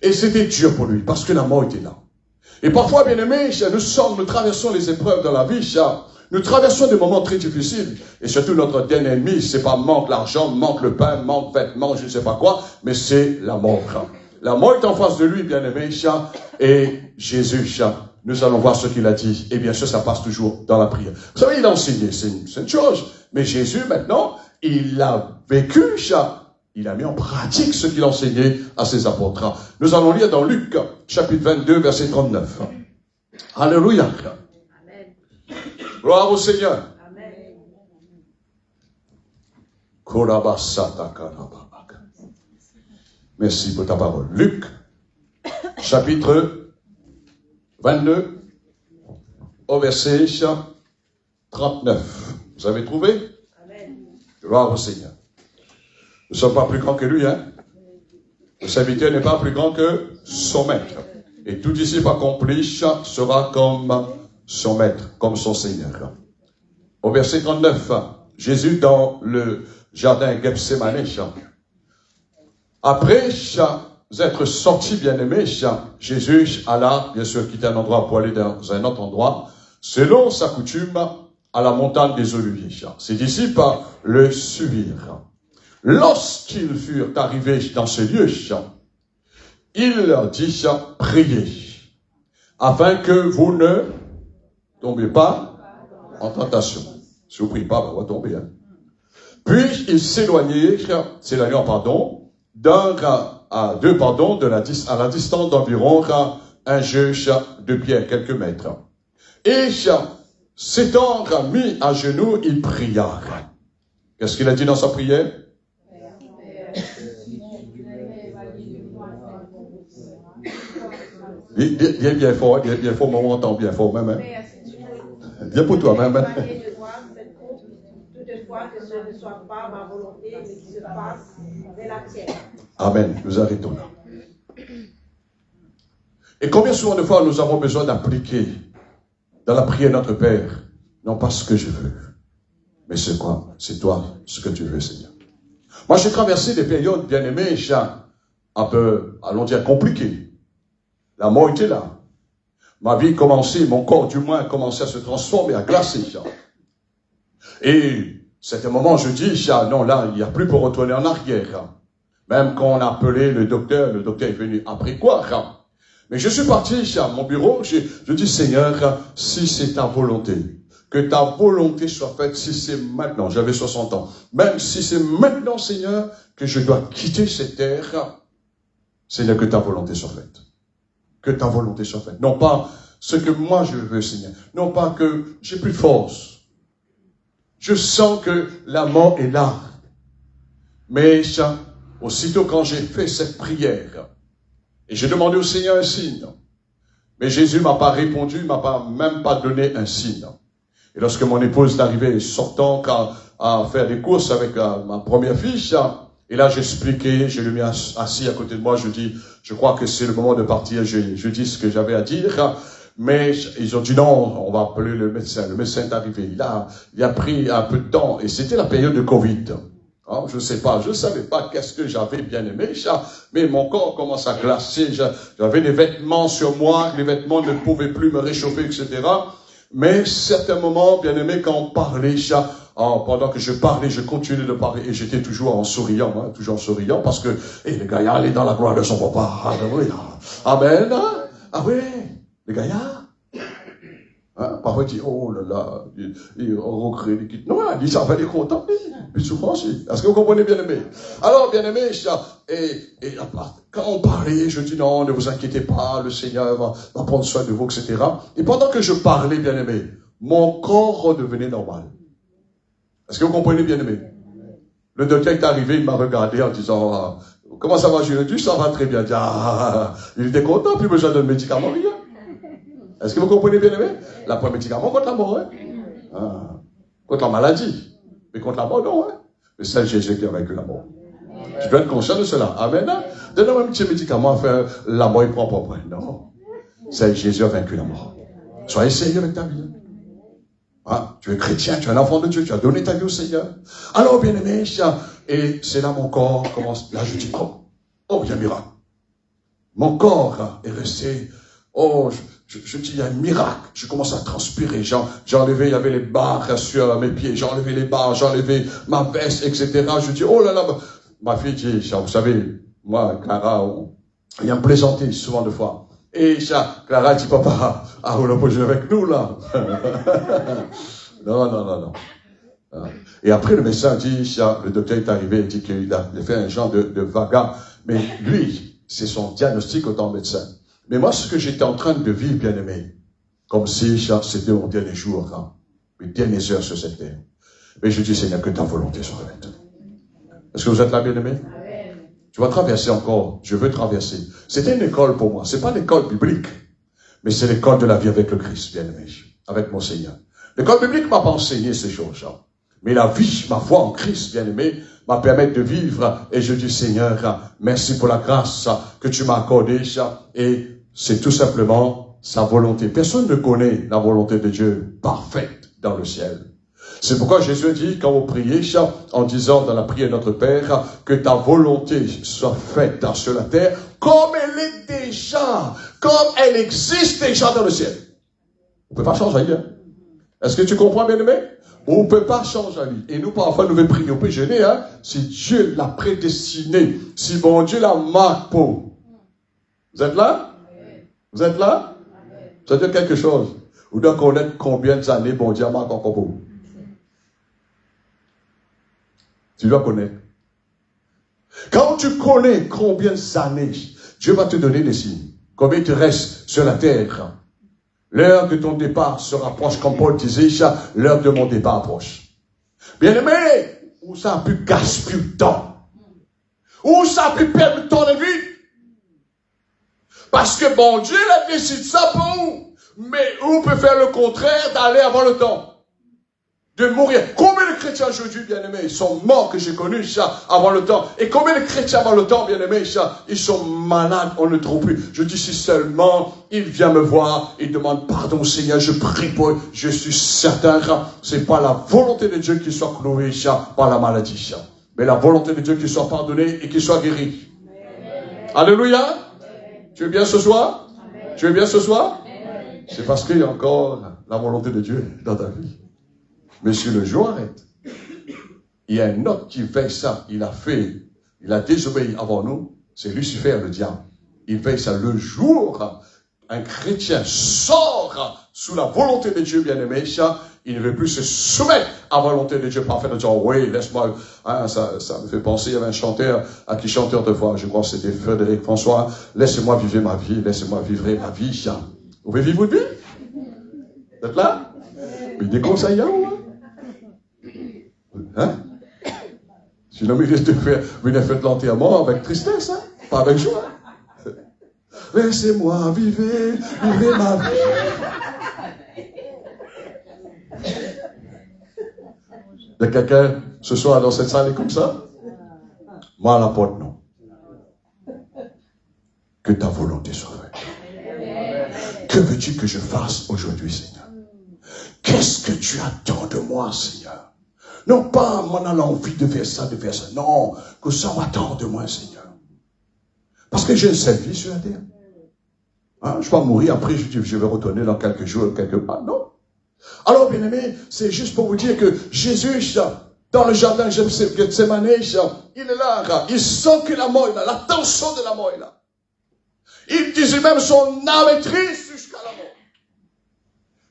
et c'était dur pour lui, parce que la mort était là. Et parfois, bien aimé, nous traversons les épreuves dans la vie, nous traversons des moments très difficiles. Et surtout, notre dernier ennemi, c'est pas manque l'argent, manque le pain, manque vêtements, je ne sais pas quoi, mais c'est la mort. La mort est en face de lui, bien aimé, et Jésus, nous allons voir ce qu'il a dit. Et bien sûr, ça passe toujours dans la prière. Vous savez, il a enseigné, c'est une chose. Mais Jésus, maintenant, il a vécu, il a mis en pratique ce qu'il a enseigné à ses apôtres. Nous allons lire dans Luc, chapitre 22, verset 39. Alléluia. Gloire au Seigneur. Amen. Merci pour ta parole. Luc, chapitre 22, au verset 39. Vous avez trouvé? Amen. Gloire au Seigneur. Nous ne sommes pas plus grands que lui, hein? Le serviteur n'est pas plus grand que son maître. Et tout disciple accompli sera comme son maître, comme son Seigneur. Au verset 39, Jésus dans le jardin Gethsemane, après être sorti, bien-aimé, Jésus alla, bien sûr, quitter un endroit pour aller dans un autre endroit, selon sa coutume, à la montagne des Oliviers. Ses disciples le suivirent. Lorsqu'ils furent arrivés dans ce lieu, il leur dit, priez, afin que vous ne tombez pas en tentation. Si vous ne priez pas, on va tomber. Hein. Puis ils s'éloignaient, à la distance d'environ un juge de pierre, quelques mètres. Et s'étant mis à genoux, il pria. Qu'est-ce qu'il a dit dans sa prière? Bien fort, mais on entend bien fort même. Hein. Bien pour toi-même. Hein. Toutefois, que ce ne soit pas ma volonté, mais qu'il se fasse de la tienne. Amen. Nous arrêtons là. Et combien souvent de fois nous avons besoin d'appliquer dans la prière Notre Père, non pas ce que je veux, mais c'est quoi? C'est toi, ce que tu veux, Seigneur. Moi, j'ai traversé des périodes, bien aimées, un peu, allons dire, compliquées. La mort était là. Ma vie commençait, mon corps du moins commençait à se transformer, à glacer. Et c'était un moment, je dis, non, là, il n'y a plus pour retourner en arrière. Même quand on a appelé le docteur est venu après quoi? Mais je suis parti à mon bureau, je dis, Seigneur, si c'est ta volonté, que ta volonté soit faite, si c'est maintenant, j'avais 60 ans, même si c'est maintenant, Seigneur, que je dois quitter cette terre, Seigneur, que ta volonté soit faite. Que ta volonté soit faite. Non pas ce que moi je veux, Seigneur. Non pas que j'ai plus de force. Je sens que la mort est là. Mais aussitôt quand j'ai fait cette prière, et j'ai demandé au Seigneur un signe, mais Jésus m'a pas répondu, il m'a même pas donné un signe. Et lorsque mon épouse est arrivée, sortant à faire des courses avec ma première fille, et là j'expliquais, je l'ai mis assis à côté de moi, je dis, je crois que c'est le moment de partir, je dis ce que j'avais à dire, mais ils ont dit non, on va appeler le médecin. Le médecin est arrivé, il a pris un peu de temps, et c'était la période de Covid. Oh, je sais pas, je savais pas qu'est-ce que j'avais bien aimé, mais mon corps commence à glacer, j'avais des vêtements sur moi, les vêtements ne pouvaient plus me réchauffer, etc. Mais certains moments, bien aimé, quand on parlait, pendant que je parlais, je continuais de parler, et j'étais toujours en souriant, parce que, le gaillard, il est dans la gloire de son papa, alléluia. Amen, ah oui, le gaillard. Parfois, il dit, oh là là, il recrée, il quitte. Non, il dit, ça va être content, plus de souffrance. Est-ce que vous comprenez, bien aimé? Alors, bien aimé, et quand on parlait, je dis, non, ne vous inquiétez pas, le Seigneur va prendre soin de vous, etc. Et pendant que je parlais, bien aimé, mon corps redevenait normal. Est-ce que vous comprenez, bien aimé? Le docteur est arrivé, il m'a regardé en disant, comment ça va, je lui ai dit, ça va très bien. Il était content, plus besoin de médicaments, rien. Est-ce que vous comprenez bien aimé? La première médicament contre la mort, hein? Contre la maladie. Mais contre la mort, non, hein? Mais c'est Jésus qui a vaincu la mort. Tu dois être conscient de cela. Amen. Donne-moi un petit médicament à faire la mort, il prend pas. Non. C'est Jésus qui a vaincu la mort. Sois sérieux avec ta vie. Tu es chrétien, tu es un enfant de Dieu, tu as donné ta vie au Seigneur. Alors, bien aimé, et c'est là mon corps commence. Là, je dis, oh, il y a un miracle. Mon corps est resté, je dis, il y a un miracle. Je commence à transpirer. J'ai enlevé, il y avait les barres sur mes pieds. J'ai enlevé les barres, j'ai enlevé ma veste, etc. Je dis, oh là là, ma fille dit, vous savez, moi, Clara, il y a me plaisanter souvent de fois. Et Clara dit, papa, on l'a posé avec nous, là. Non. Et après, le médecin dit, le docteur est arrivé, il dit qu'il a fait un genre de vaga. Mais lui, c'est son diagnostic autant médecin. Mais moi, ce que j'étais en train de vivre, bien aimé, comme si c'était mon dernier jour, mes dernières heures sur cette terre. Mais je dis, Seigneur, que ta volonté soit faite. Est-ce que vous êtes là, bien aimé? Tu vas traverser encore. Je veux traverser. C'était une école pour moi. C'est pas l'école biblique, mais c'est l'école de la vie avec le Christ, bien aimé, avec mon Seigneur. L'école biblique m'a pas enseigné ces choses-là. Mais la vie, ma foi en Christ, bien aimé, m'a permis de vivre. Et je dis, Seigneur, merci pour la grâce que tu m'as accordée. Et c'est tout simplement sa volonté. Personne ne connaît la volonté de Dieu parfaite dans le ciel. C'est pourquoi Jésus dit, quand vous priez, en disant dans la prière Notre Père, que ta volonté soit faite sur la terre, comme elle est déjà, comme elle existe déjà dans le ciel. On ne peut pas changer, hein? Est-ce que tu comprends, bien aimé? On ne peut pas changer la vie. Et nous, parfois, nous devons prier. On peut gêner, hein? Si Dieu l'a prédestiné, si bon Dieu l'a marqué pour. Vous êtes là? Vous êtes là? Ça veut dire quelque chose. Vous devez connaître combien d'années bon Dieu a marqué encore pour vous. Tu dois connaître. Quand tu connais combien d'années, Dieu va te donner des signes. Combien il te reste sur la terre. L'heure de ton départ se rapproche, comme Paul disait, l'heure de mon départ approche. Bien-aimé, où ça a pu gaspiller le temps? Où ça a pu perdre le temps de vie? Parce que bon Dieu a décidé ça pour vous. Mais on peut faire le contraire, d'aller avant le temps. De mourir. Combien de chrétiens chrétiens aujourd'hui, bien-aimés, ils sont morts que j'ai connus avant le temps. Et combien de chrétiens avant le temps, bien-aimés, ils sont malades, on ne trouve plus. Je dis, si seulement il vient me voir, il demande pardon, Seigneur, je prie pour eux. Je suis certain que c'est pas la volonté de Dieu qu'il soit cloué par la maladie. Mais la volonté de Dieu qu'il soit pardonné et qu'il soit guéri. Alléluia. Tu es bien ce soir? Tu es bien ce soir? C'est parce qu'il y a encore la volonté de Dieu dans ta vie. Mais si le jour arrête, il y a un autre qui fait ça. Il a désobéi avant nous. C'est Lucifer, le diable. Il fait ça le jour. Un chrétien sort sous la volonté de Dieu, bien-aimé. Il ne veut plus se soumettre à la volonté de Dieu parfaite en disant, oui, laisse-moi. Hein, ça me fait penser, il y avait un chanteur à qui chantait autrefois, je crois que c'était Frédéric François. Laissez-moi vivre ma vie, laissez-moi vivre ma vie. Vous pouvez vivre votre vie? Vous êtes là? Mais des conseils, hein? Sinon, il risque de faire une fête de l'enterrement avec tristesse, hein? Pas avec joie. Laissez-moi vivre ma vie. Il y a quelqu'un ce soir dans cette salle est comme ça? Moi à la porte, non. Que ta volonté soit faite. Que veux-tu que je fasse aujourd'hui, Seigneur? Qu'est-ce que tu attends de moi, Seigneur? Non pas mon envie de faire ça, de faire ça. Non, que ça attend de moi, Seigneur. Parce que j'ai une seule vie sur la terre. Hein, je vais mourir, après je vais retourner dans quelques jours, quelque part. Non. Alors, bien aimé, c'est juste pour vous dire que Jésus, dans le jardin de Gethsemane, il est là, il sent que la mort est là, la tension de la mort est là. Il disait même son âme est triste jusqu'à la mort.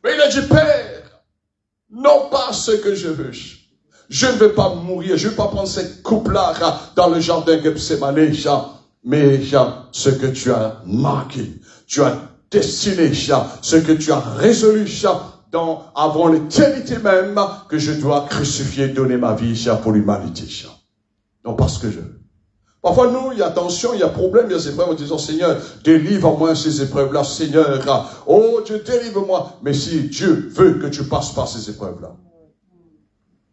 Mais il a dit, Père, non pas ce que je veux. Je ne vais pas mourir, je ne vais pas prendre cette coupe-là dans le jardin de Gethsemane, mais ce que tu as marqué, tu as destiné, ce que tu as résolu, avant l'éternité même, que je dois crucifier, donner ma vie pour l'humanité. Non, parce que je veux. Parfois, nous, il y a tension, il y a problème, il y a ces épreuves, en disant, Seigneur, délivre-moi ces épreuves-là, Seigneur. Oh, Dieu, délivre-moi. Mais si Dieu veut que tu passes par ces épreuves-là.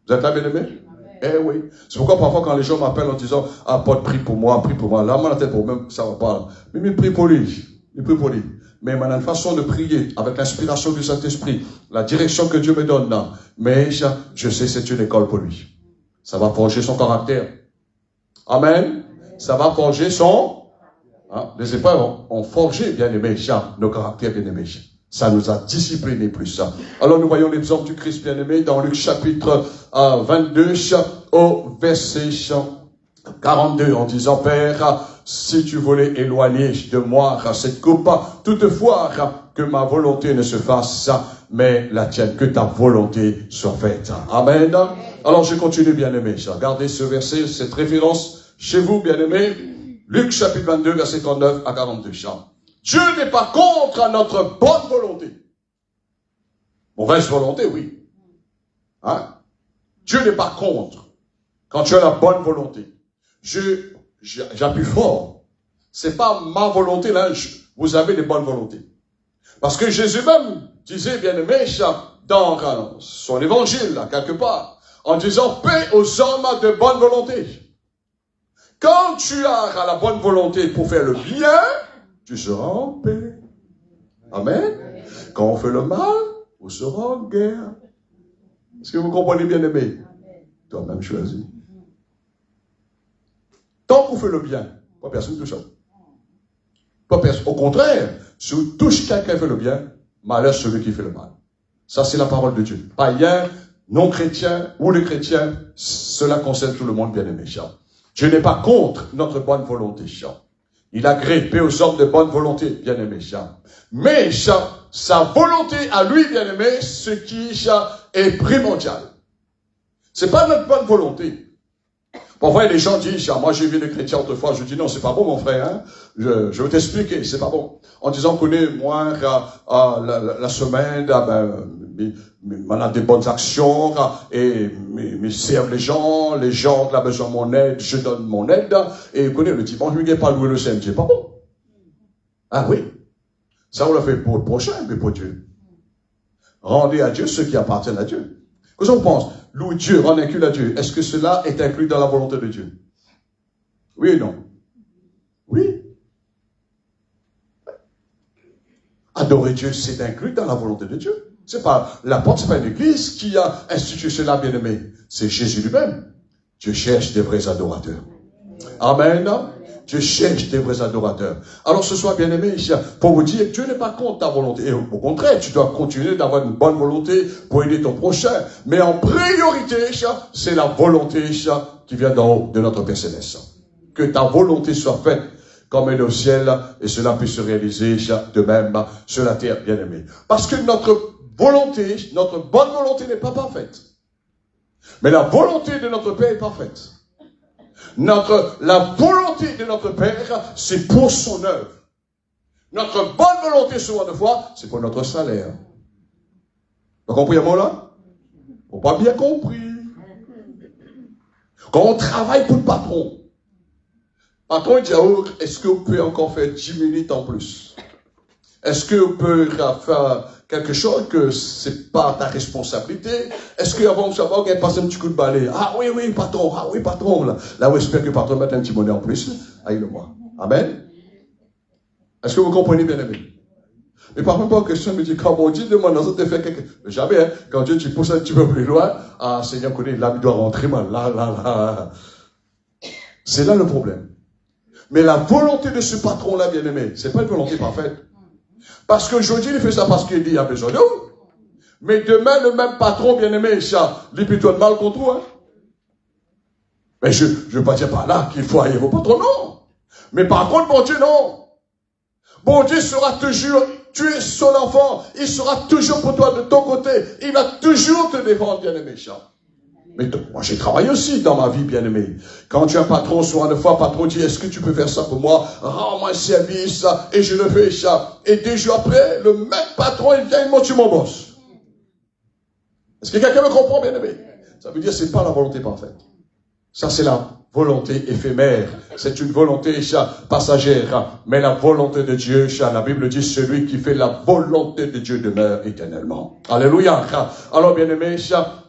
Vous êtes là, bien-aimés? Eh oui. C'est pourquoi parfois, quand les gens m'appellent en disant, ah, Paul, prie pour moi. Là, moi, la tête pour moi, ça va pas. Mais prie pour lui. Il prie pour lui. Mais il y a une façon de prier avec l'inspiration du Saint-Esprit, la direction que Dieu me donne là. Mais je sais c'est une école pour lui. Ça va forger son caractère. Amen. Ça va forger son... Hein, les épreuves ont forgé, bien aimé, nos caractères, bien aimés. Ça nous a disciplinés plus ça. Alors nous voyons l'exemple du Christ, bien aimé, dans Luc chapitre 22, au verset 42, en disant, Père, si tu voulais éloigner de moi cette coupe, toutefois que ma volonté ne se fasse, mais la tienne, que ta volonté soit faite. Amen. Alors je continue, bien-aimé. Regardez ce verset, cette référence chez vous, bien-aimé. Luc chapitre 22, verset 39 à 42. Dieu n'est pas contre notre bonne volonté. Mauvaise volonté, oui. Hein? Dieu n'est pas contre quand tu as la bonne volonté. J'appuie fort. C'est pas ma volonté, là, vous avez des bonnes volontés. Parce que Jésus même disait, bien-aimé, dans son évangile, là, quelque part, en disant, paix aux hommes de bonne volonté. Quand tu as la bonne volonté pour faire le bien, tu seras en paix. Amen. Quand on fait le mal, on sera en guerre. Est-ce que vous comprenez, bien-aimé? Toi-même choisi. Tant qu'on fait le bien, pas personne ne touche. Pas personne. Au contraire, si on touche quelqu'un qui fait le bien, malheur celui qui fait le mal. Ça, c'est la parole de Dieu. Païen, non-chrétien ou les chrétiens, cela concerne tout le monde, bien-aimé. Dieu n'est pas contre notre bonne volonté. Il a greffé aux hommes de bonne volonté, bien-aimé. Mais sa volonté à lui, bien-aimé, ce qui est primordial. C'est pas notre bonne volonté. Parfois, les gens disent, moi j'ai vu des chrétiens autrefois, je dis non, c'est pas bon mon frère, hein? Je vais t'expliquer, c'est pas bon. En disant, moi, la semaine, on a des bonnes actions, et me servent les gens ont besoin de mon aide, je donne mon aide, et le dimanche, je ne vais pas louer le Seigneur, c'est pas bon. Ah oui. Ça, on le fait pour le prochain, mais pour Dieu. Rendez à Dieu ce qui appartient à Dieu. Qu'est-ce qu'on pense? Louer Dieu, rendre inclus à Dieu. Est-ce que cela est inclus dans la volonté de Dieu? Oui et non? Oui. Adorer Dieu, c'est inclus dans la volonté de Dieu. C'est pas l'apôtre, c'est pas une église qui a institué cela, bien aimé. C'est Jésus lui-même. Dieu cherche des vrais adorateurs. Amen. Dieu cherche des vrais adorateurs. Alors ce soir, bien aimé, pour vous dire, Dieu n'est pas contre ta volonté. Et au contraire, tu dois continuer d'avoir une bonne volonté pour aider ton prochain. Mais en priorité, c'est la volonté qui vient d'en haut de notre Père Céleste. Que ta volonté soit faite comme elle est au ciel, et cela puisse se réaliser de même sur la terre, bien aimé. Parce que notre volonté, notre bonne volonté n'est pas parfaite. Mais la volonté de notre Père est parfaite. La volonté de notre Père, c'est pour son œuvre. Notre bonne volonté, souvent de fois, c'est pour notre salaire. Vous comprenez un mot là? On n'a pas bien compris. Quand on travaille pour le patron, il dit, oh, est-ce que vous pouvez encore faire 10 minutes en plus? Est-ce que vous pouvez faire quelque chose que c'est pas ta responsabilité? Est-ce qu'avant de savoir, vous passe un petit coup de balai? Ah oui, patron, Là, on espère que le patron mette un petit bonnet en plus. Aïe-le-moi. Amen. Est-ce que vous comprenez, bien aimé? Mais par rapport à la question, me dit, quand mon Dieu demande à de faire quelque chose, jamais, hein, quand Dieu, tu pousses un petit peu plus loin, ah, Seigneur connaît, là, il doit rentrer, là. C'est là le problème. Mais la volonté de ce patron-là, bien aimé, c'est pas une volonté parfaite. Parce qu'aujourd'hui, il fait ça parce qu'il dit, il y a besoin de vous. Mais demain, le même patron, bien aimé, il plutôt de mal contre vous. Hein? Mais je ne veux pas dire par là qu'il faut haïr vos patrons, non. Mais par contre, bon Dieu, non. Bon Dieu sera toujours, tu es son enfant, il sera toujours pour toi de ton côté. Il va toujours te défendre, bien aimé, Mais moi, j'ai travaillé aussi dans ma vie, bien aimé. Quand tu es un patron, souvent de fois, patron dit, est-ce que tu peux faire ça pour moi? Rends-moi un service, et je le fais, Et 2 jours après, le même patron, il vient, il monte sur mon boss. Est-ce que quelqu'un me comprend, bien aimé? Ça veut dire, c'est pas la volonté parfaite. Ça, c'est la volonté éphémère. C'est une volonté, passagère. Mais la volonté de Dieu, la Bible dit, celui qui fait la volonté de Dieu demeure éternellement. Alléluia. Alors, bien aimé,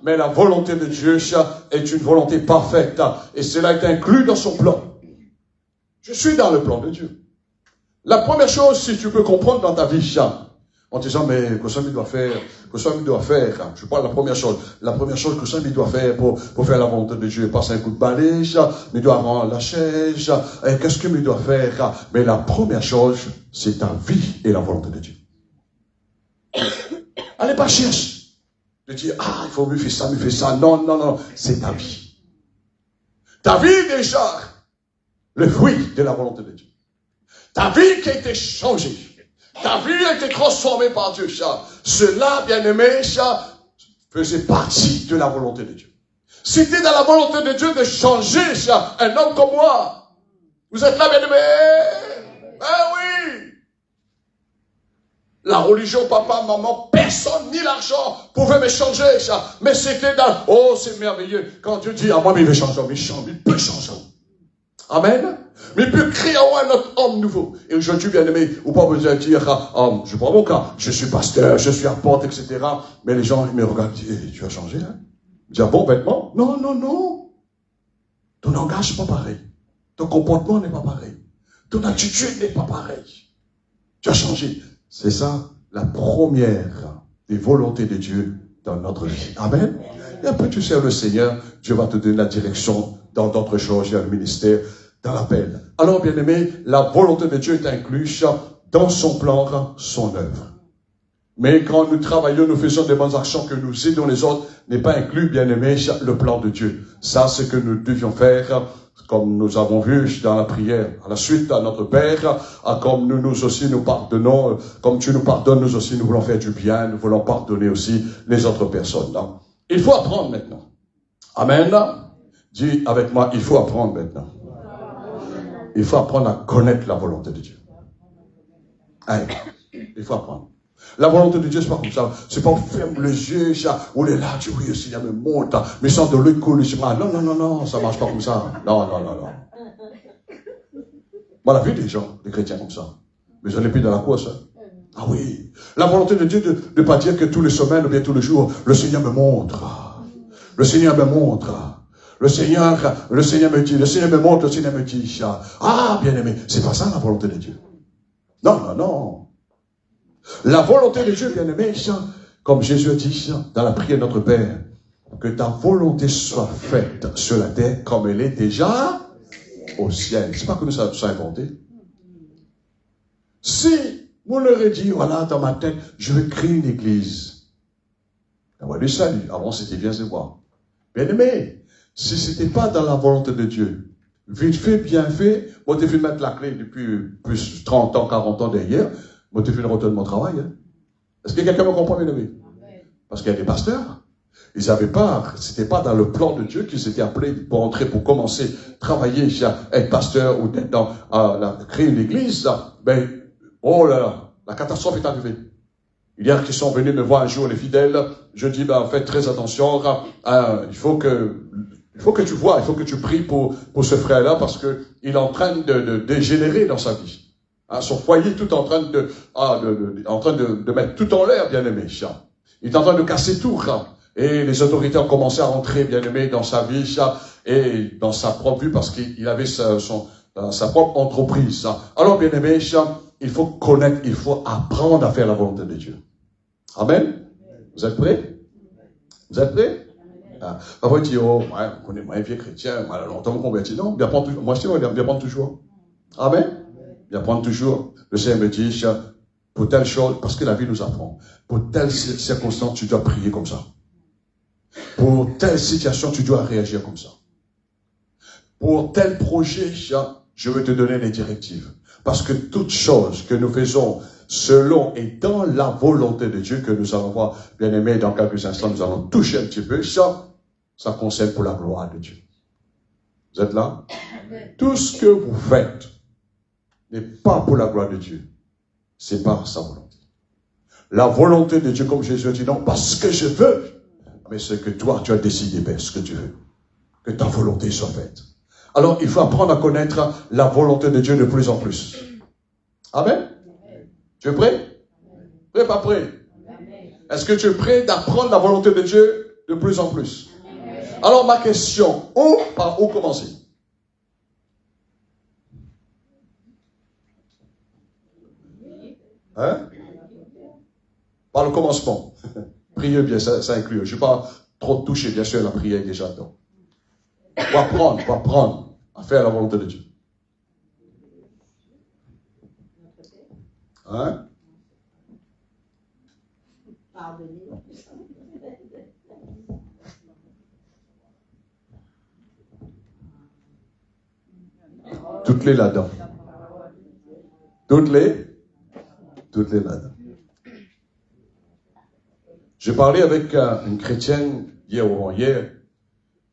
mais la volonté de Dieu, est une volonté parfaite. Et cela est inclus dans son plan. Je suis dans le plan de Dieu. La première chose, si tu peux comprendre dans ta vie, en disant, mais que ça il doit faire, je parle de la première chose que ça il doit faire pour faire la volonté de Dieu, passer un coup de balai, il doit rendre la chaise, qu'est-ce qu'il doit faire? Mais la première chose, c'est ta vie et la volonté de Dieu. Allez pas chercher de dire, il faut mieux faire ça, non, c'est ta vie. Ta vie déjà, le fruit de la volonté de Dieu. Ta vie qui a été changée. Ta vie a été transformée par Dieu, Cela, bien aimé, faisait partie de la volonté de Dieu. C'était dans la volonté de Dieu de changer, un homme comme moi. Vous êtes là, bien aimé? Oui. La religion, papa, maman, personne, ni l'argent pouvait me changer, Mais c'était dans, c'est merveilleux. Quand Dieu dit, moi, il veut changer, il peut changer. Amen. Mais il peut créer un autre homme nouveau. Et aujourd'hui, bien aimé, ou pas besoin de dire, je prends mon cas, je suis pasteur, je suis apôtre, etc. Mais les gens, ils me regardent, disent, tu as changé, hein? Je dis, bon vêtement? Non. Ton langage n'est pas pareil. Ton comportement n'est pas pareil. Ton attitude n'est pas pareille. Tu as changé. C'est ça, la première des volontés de Dieu dans notre vie. Amen. Et après, tu sers le Seigneur, Dieu va te donner la direction dans d'autres choses, il y a le ministère, dans l'appel. Alors, bien aimé, la volonté de Dieu est incluse dans son plan, son œuvre. Mais quand nous travaillons, nous faisons des bonnes actions, que nous aidons les autres, n'est pas inclus, bien aimé, le plan de Dieu. Ça, c'est ce que nous devions faire, comme nous avons vu dans la prière. À la suite, à notre Père, comme nous aussi nous pardonnons, comme tu nous pardonnes, nous aussi nous voulons faire du bien, nous voulons pardonner aussi les autres personnes. Non? Il faut apprendre maintenant. Amen. Dis avec moi, il faut apprendre maintenant. Il faut apprendre à connaître la volonté de Dieu. Allez, il faut apprendre. La volonté de Dieu, c'est pas comme ça. C'est pas on ferme les yeux, on est là, tu vois, le Seigneur me monte, mais sans de l'autre côté, non, ça marche pas comme ça. Non. Moi, la vie des gens, des chrétiens comme ça. Mais j'en ai plus dans la course. Ah oui. La volonté de Dieu de ne pas dire que tous les semaines ou bien tous les jours, le Seigneur me montre. Le Seigneur me montre. Le Seigneur me dit, le Seigneur me montre, le Seigneur me dit, ah, bien-aimé, c'est pas ça la volonté de Dieu. Non, non, non. La volonté de Dieu, bien-aimé, comme Jésus dit dans la prière de notre Père, que ta volonté soit faite sur la terre comme elle est déjà au ciel. C'est pas que nous sommes inventés. Si vous leur dit, voilà, dans ma tête, je vais créer une église. On va du salut. Avant, c'était viens et voir. Bien-aimé, si c'était pas dans la volonté de Dieu, vite fait, bien fait, moi, t'ai fait mettre la clé depuis plus 30 ans, 40 ans derrière, moi, t'ai fait retourner mon travail. Hein. Est-ce que quelqu'un me comprend, bien-aimé? Parce qu'il y a des pasteurs. Ils n'avaient pas, c'était pas dans le plan de Dieu qu'ils étaient appelés pour entrer, pour commencer à travailler, être pasteur ou d'être dans, créer une église. Ben, oh là là, la catastrophe est arrivée. Il y a qui sont venus me voir un jour, les fidèles. Je dis, ben, faites très attention. Il faut que tu vois, il faut que tu pries pour ce frère-là parce que il est en train de dégénérer dans sa vie. Son foyer tout en train de mettre tout en l'air, bien aimé. Il est en train de casser tout. Et les autorités ont commencé à rentrer, bien aimé, dans sa vie et dans sa propre vie parce qu'il avait sa propre entreprise. Alors, bien aimé, il faut connaître, il faut apprendre à faire la volonté de Dieu. Amen. Vous êtes prêts? Vous êtes prêts? Parfois, il dit, oh, ouais, on connaît, moi, un vieux chrétien, moi, longtemps, me converti. Non, bien prendre toujours. Moi, je dis, bien prendre toujours. Amen. Bien prendre toujours. Le Seigneur me dit, pour telle chose, parce que la vie nous apprend, pour telle circonstance, tu dois prier comme ça. Pour telle situation, tu dois réagir comme ça. Pour tel projet, je vais te donner les directives. Parce que toute chose que nous faisons selon et dans la volonté de Dieu que nous allons voir, bien aimé, dans quelques instants, nous allons toucher un petit peu, ça concerne pour la gloire de Dieu. Vous êtes là? Tout ce que vous faites n'est pas pour la gloire de Dieu. C'est pas sa volonté. La volonté de Dieu, comme Jésus dit, non, parce que je veux, mais c'est que toi, tu as décidé, ben, ce que tu veux. Que ta volonté soit faite. Alors, il faut apprendre à connaître la volonté de Dieu de plus en plus. Amen. Tu es prêt? Prêt, pas prêt? Est-ce que tu es prêt d'apprendre la volonté de Dieu de plus en plus? Alors, ma question, par où commencer? Hein? Par le commencement. Priez bien, ça inclut. Je ne suis pas trop touché, bien sûr, la prière est déjà dedans. Pour apprendre à faire la volonté de Dieu. Hein? Toutes les là-dedans. Toutes les là-dedans. J'ai parlé avec une chrétienne hier ou avant-hier.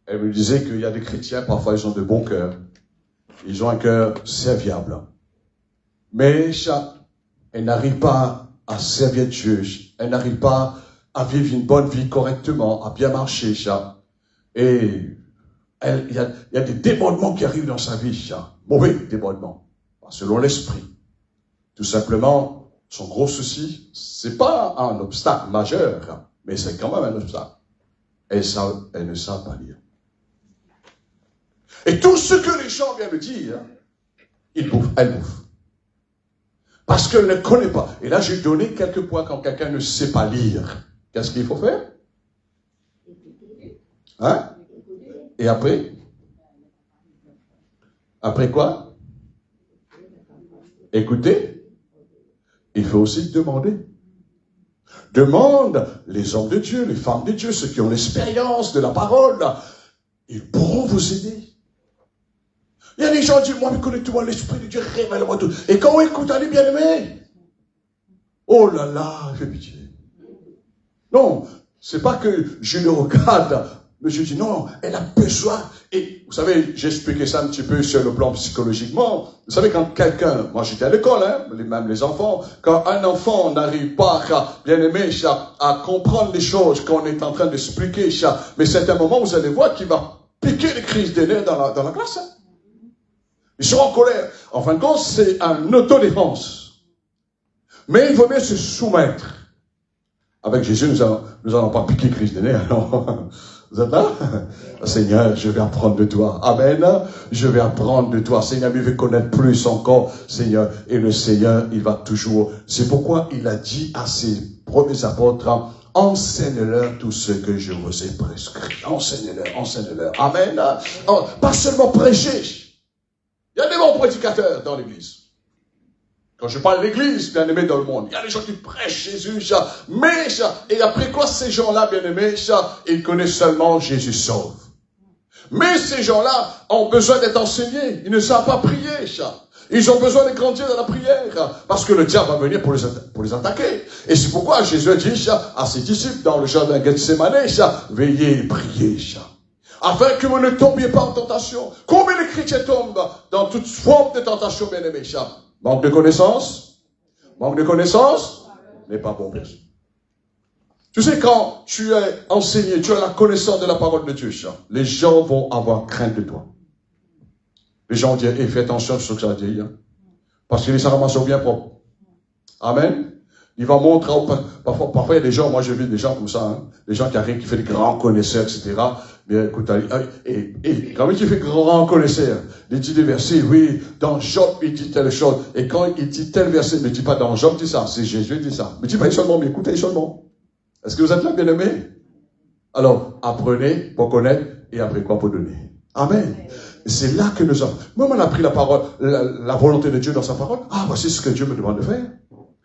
Elle me disait qu'il y a des chrétiens, parfois ils ont de bons cœurs. Ils ont un cœur serviable. Mais elle n'arrive pas à servir Dieu. Elle n'arrive pas à vivre une bonne vie correctement, à bien marcher. Et il y a des débordements qui arrivent dans sa vie. Mauvais débordements, selon l'esprit. Tout simplement, son gros souci, c'est pas un obstacle majeur, mais c'est quand même un obstacle. Elle ne savent pas lire. Et tout ce que les gens viennent me dire, elle bouffe. Parce qu'elle ne connaît pas. Et là, j'ai donné quelques points quand quelqu'un ne sait pas lire. Qu'est-ce qu'il faut faire? Hein? Et après? Après quoi? Écoutez. Il faut aussi demander. Demande les hommes de Dieu, les femmes de Dieu, ceux qui ont l'expérience de la parole. Ils pourront vous aider. Il y a des gens qui disent, moi, connecte-moi l'Esprit de Dieu, révèle-moi tout. Et quand on écoute, allez bien aimé. Oh là là, fais pitié. Non, c'est pas que je le regarde, mais je dis non, elle a besoin. Et vous savez, j'ai expliqué ça un petit peu sur le plan psychologiquement. Vous savez, quand quelqu'un, moi j'étais à l'école, même les enfants, quand un enfant n'arrive pas, bien aimé, à comprendre les choses qu'on est en train d'expliquer, mais c'est un moment où vous allez voir qu'il va piquer les crises des nerfs dans la classe. Ils seront en colère. En fin de compte, c'est un autodéfense. Mais il faut bien se soumettre. Avec Jésus, nous n'allons pas piquer crise des nerfs. Vous êtes là? Seigneur, je vais apprendre de toi. Amen. Je vais apprendre de toi. Seigneur, je vais connaître plus encore, Seigneur. Et le Seigneur, il va toujours. C'est pourquoi il a dit à ses premiers apôtres, enseigne-leur tout ce que je vous ai prescrit. Enseigne-leur, enseigne-leur. Amen. Pas seulement prêcher. Il y a des bons prédicateurs dans l'église. Quand je parle de l'église, bien aimé, dans le monde, il y a des gens qui prêchent Jésus, mais, et après quoi, ces gens-là, bien aimés, ils connaissent seulement Jésus sauve. Mais ces gens-là ont besoin d'être enseignés. Ils ne savent pas prier, Ils ont besoin de grandir dans la prière, parce que le diable va venir pour les attaquer. Et c'est pourquoi Jésus a dit à ses disciples dans le jardin Gethsémane, veillez et priez, afin que vous ne tombiez pas en tentation. Combien de chrétiens tombent dans toute forme de tentation, bien aimé, Manque de connaissance? Manque de connaissance n'est pas bon personne. Tu sais, quand tu es enseigné, tu as la connaissance de la parole de Dieu, les gens vont avoir crainte de toi. Les gens vont dire, fais attention à ce que ça dit, parce que les sarramas sont bien propres. Amen. Il va montrer, parfois il y a des gens, moi j'ai vu des gens comme ça, des gens qui arrivent, qui font des grands connaisseurs, etc. Mais écoute, et quand il fait grand connaisseur, il dit des versets, oui, dans Job, il dit telle chose. Et quand il dit tel verset, il ne dit pas dans Job, dit ça, c'est Jésus dit ça. Mais dis pas seulement, mais écoutez seulement. Est-ce que vous êtes là, bien-aimés? Alors, apprenez pour connaître et après quoi pour donner. Amen. C'est là que nous avons. Moi, on a pris la parole, la volonté de Dieu dans sa parole. Ah, voici ce que Dieu me demande de faire.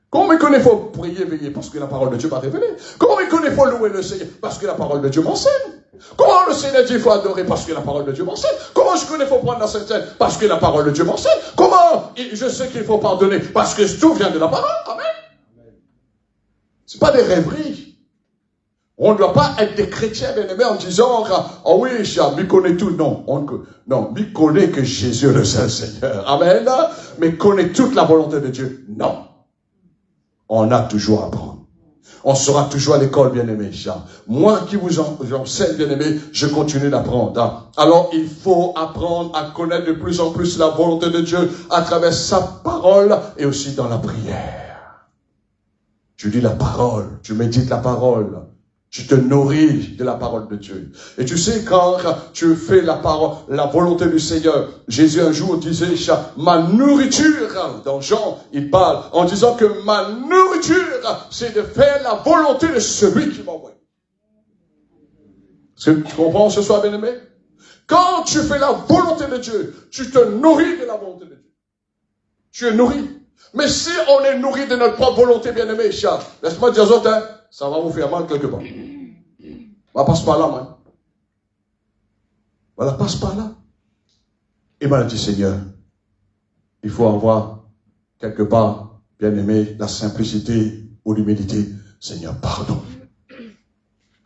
Comment il connaît, il faut prier, veiller, parce que la parole de Dieu m'a révélé. Comment il connaît, il faut louer le Seigneur, parce que la parole de Dieu m'enseigne. Comment le Seigneur dit, il faut adorer, parce que la parole de Dieu m'enseigne. Comment je connais, il faut prendre la Sainte Seine, parce que la parole de Dieu m'enseigne. Comment je sais qu'il faut pardonner, parce que tout vient de la parole. Amen. C'est pas des rêveries. On ne doit pas être des chrétiens, bien aimés, en disant, oh oui, je connais tout. Non, non, je connais que Jésus est le Seigneur. Amen. Mais connaît toute la volonté de Dieu. Non. On a toujours à apprendre. On sera toujours à l'école, bien-aimé. Moi qui vous enseigne, bien-aimé, je continue d'apprendre. Alors, il faut apprendre à connaître de plus en plus la volonté de Dieu à travers sa parole et aussi dans la prière. Tu lis la parole, tu médites la parole. Tu te nourris de la parole de Dieu. Et tu sais, quand tu fais la parole, la volonté du Seigneur, Jésus un jour disait, ma nourriture, dans Jean, il parle en disant que ma nourriture, c'est de faire la volonté de celui qui m'envoie. Est-ce que tu comprends ce soir, bien-aimé? Quand tu fais la volonté de Dieu, tu te nourris de la volonté de Dieu. Tu es nourri. Mais si on est nourri de notre propre volonté, bien-aimé, laisse-moi dire aux autres, ça va vous faire mal quelque part. Voilà, passe par là, moi. Voilà, passe par là. Et m'a dit, Seigneur, il faut avoir quelque part, bien-aimé, la simplicité ou l'humilité. Seigneur, pardon.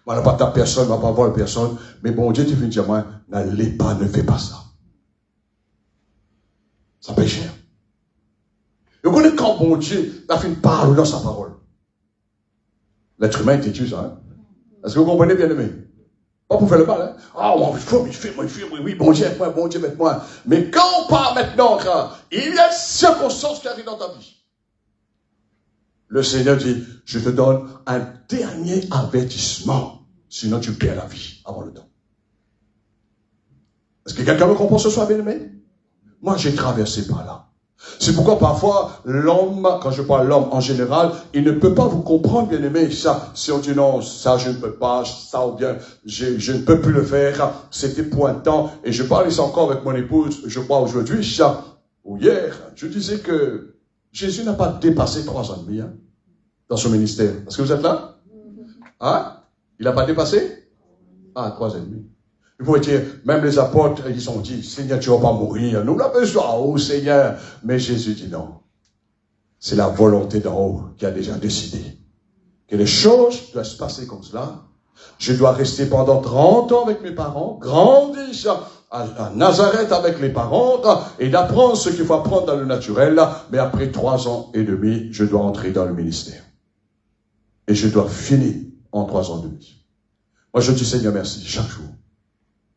Voilà, pas ta personne, va pas voir personne. Mais bon Dieu, tu viens dire, moi, n'allez pas, ne fais pas ça. Ça paye cher. Vous connaissez quand bon Dieu a fait une parole dans sa parole. L'être humain est têtu, ça. Est-ce que vous comprenez, bien aimé? Pas pour faire le mal, Oh, il fait, oui, bon Dieu, aide-moi. Mais quand on part maintenant, il y a une circonstance qui arrive dans ta vie. Le Seigneur dit, je te donne un dernier avertissement, sinon tu perds la vie avant le temps. Est-ce que quelqu'un me comprend ce soir, bien aimé? Moi, j'ai traversé par là. C'est pourquoi parfois, l'homme, quand je parle l'homme en général, il ne peut pas vous comprendre, bien aimé, ça. Si on dit non, ça je ne peux pas, ça ou bien, je ne peux plus le faire, c'était pour un temps. Et je parle ici encore avec mon épouse, je crois aujourd'hui, ça, ou hier, je disais que Jésus n'a pas dépassé 3 ans et demi, dans son ministère. Est-ce que vous êtes là? Il n'a pas dépassé? 3 ans et demi. Il faut dire, même les apôtres, ils ont dit, Seigneur, tu ne vas pas mourir. Nous l'avons besoin, oh Seigneur. Mais Jésus dit non. C'est la volonté d'en haut qui a déjà décidé que les choses doivent se passer comme cela. Je dois rester pendant 30 ans avec mes parents, grandir à Nazareth avec les parents et d'apprendre ce qu'il faut apprendre dans le naturel. Mais après 3 ans et demi, je dois entrer dans le ministère. Et je dois finir en 3 ans et demi. Moi, je dis Seigneur, merci chaque jour.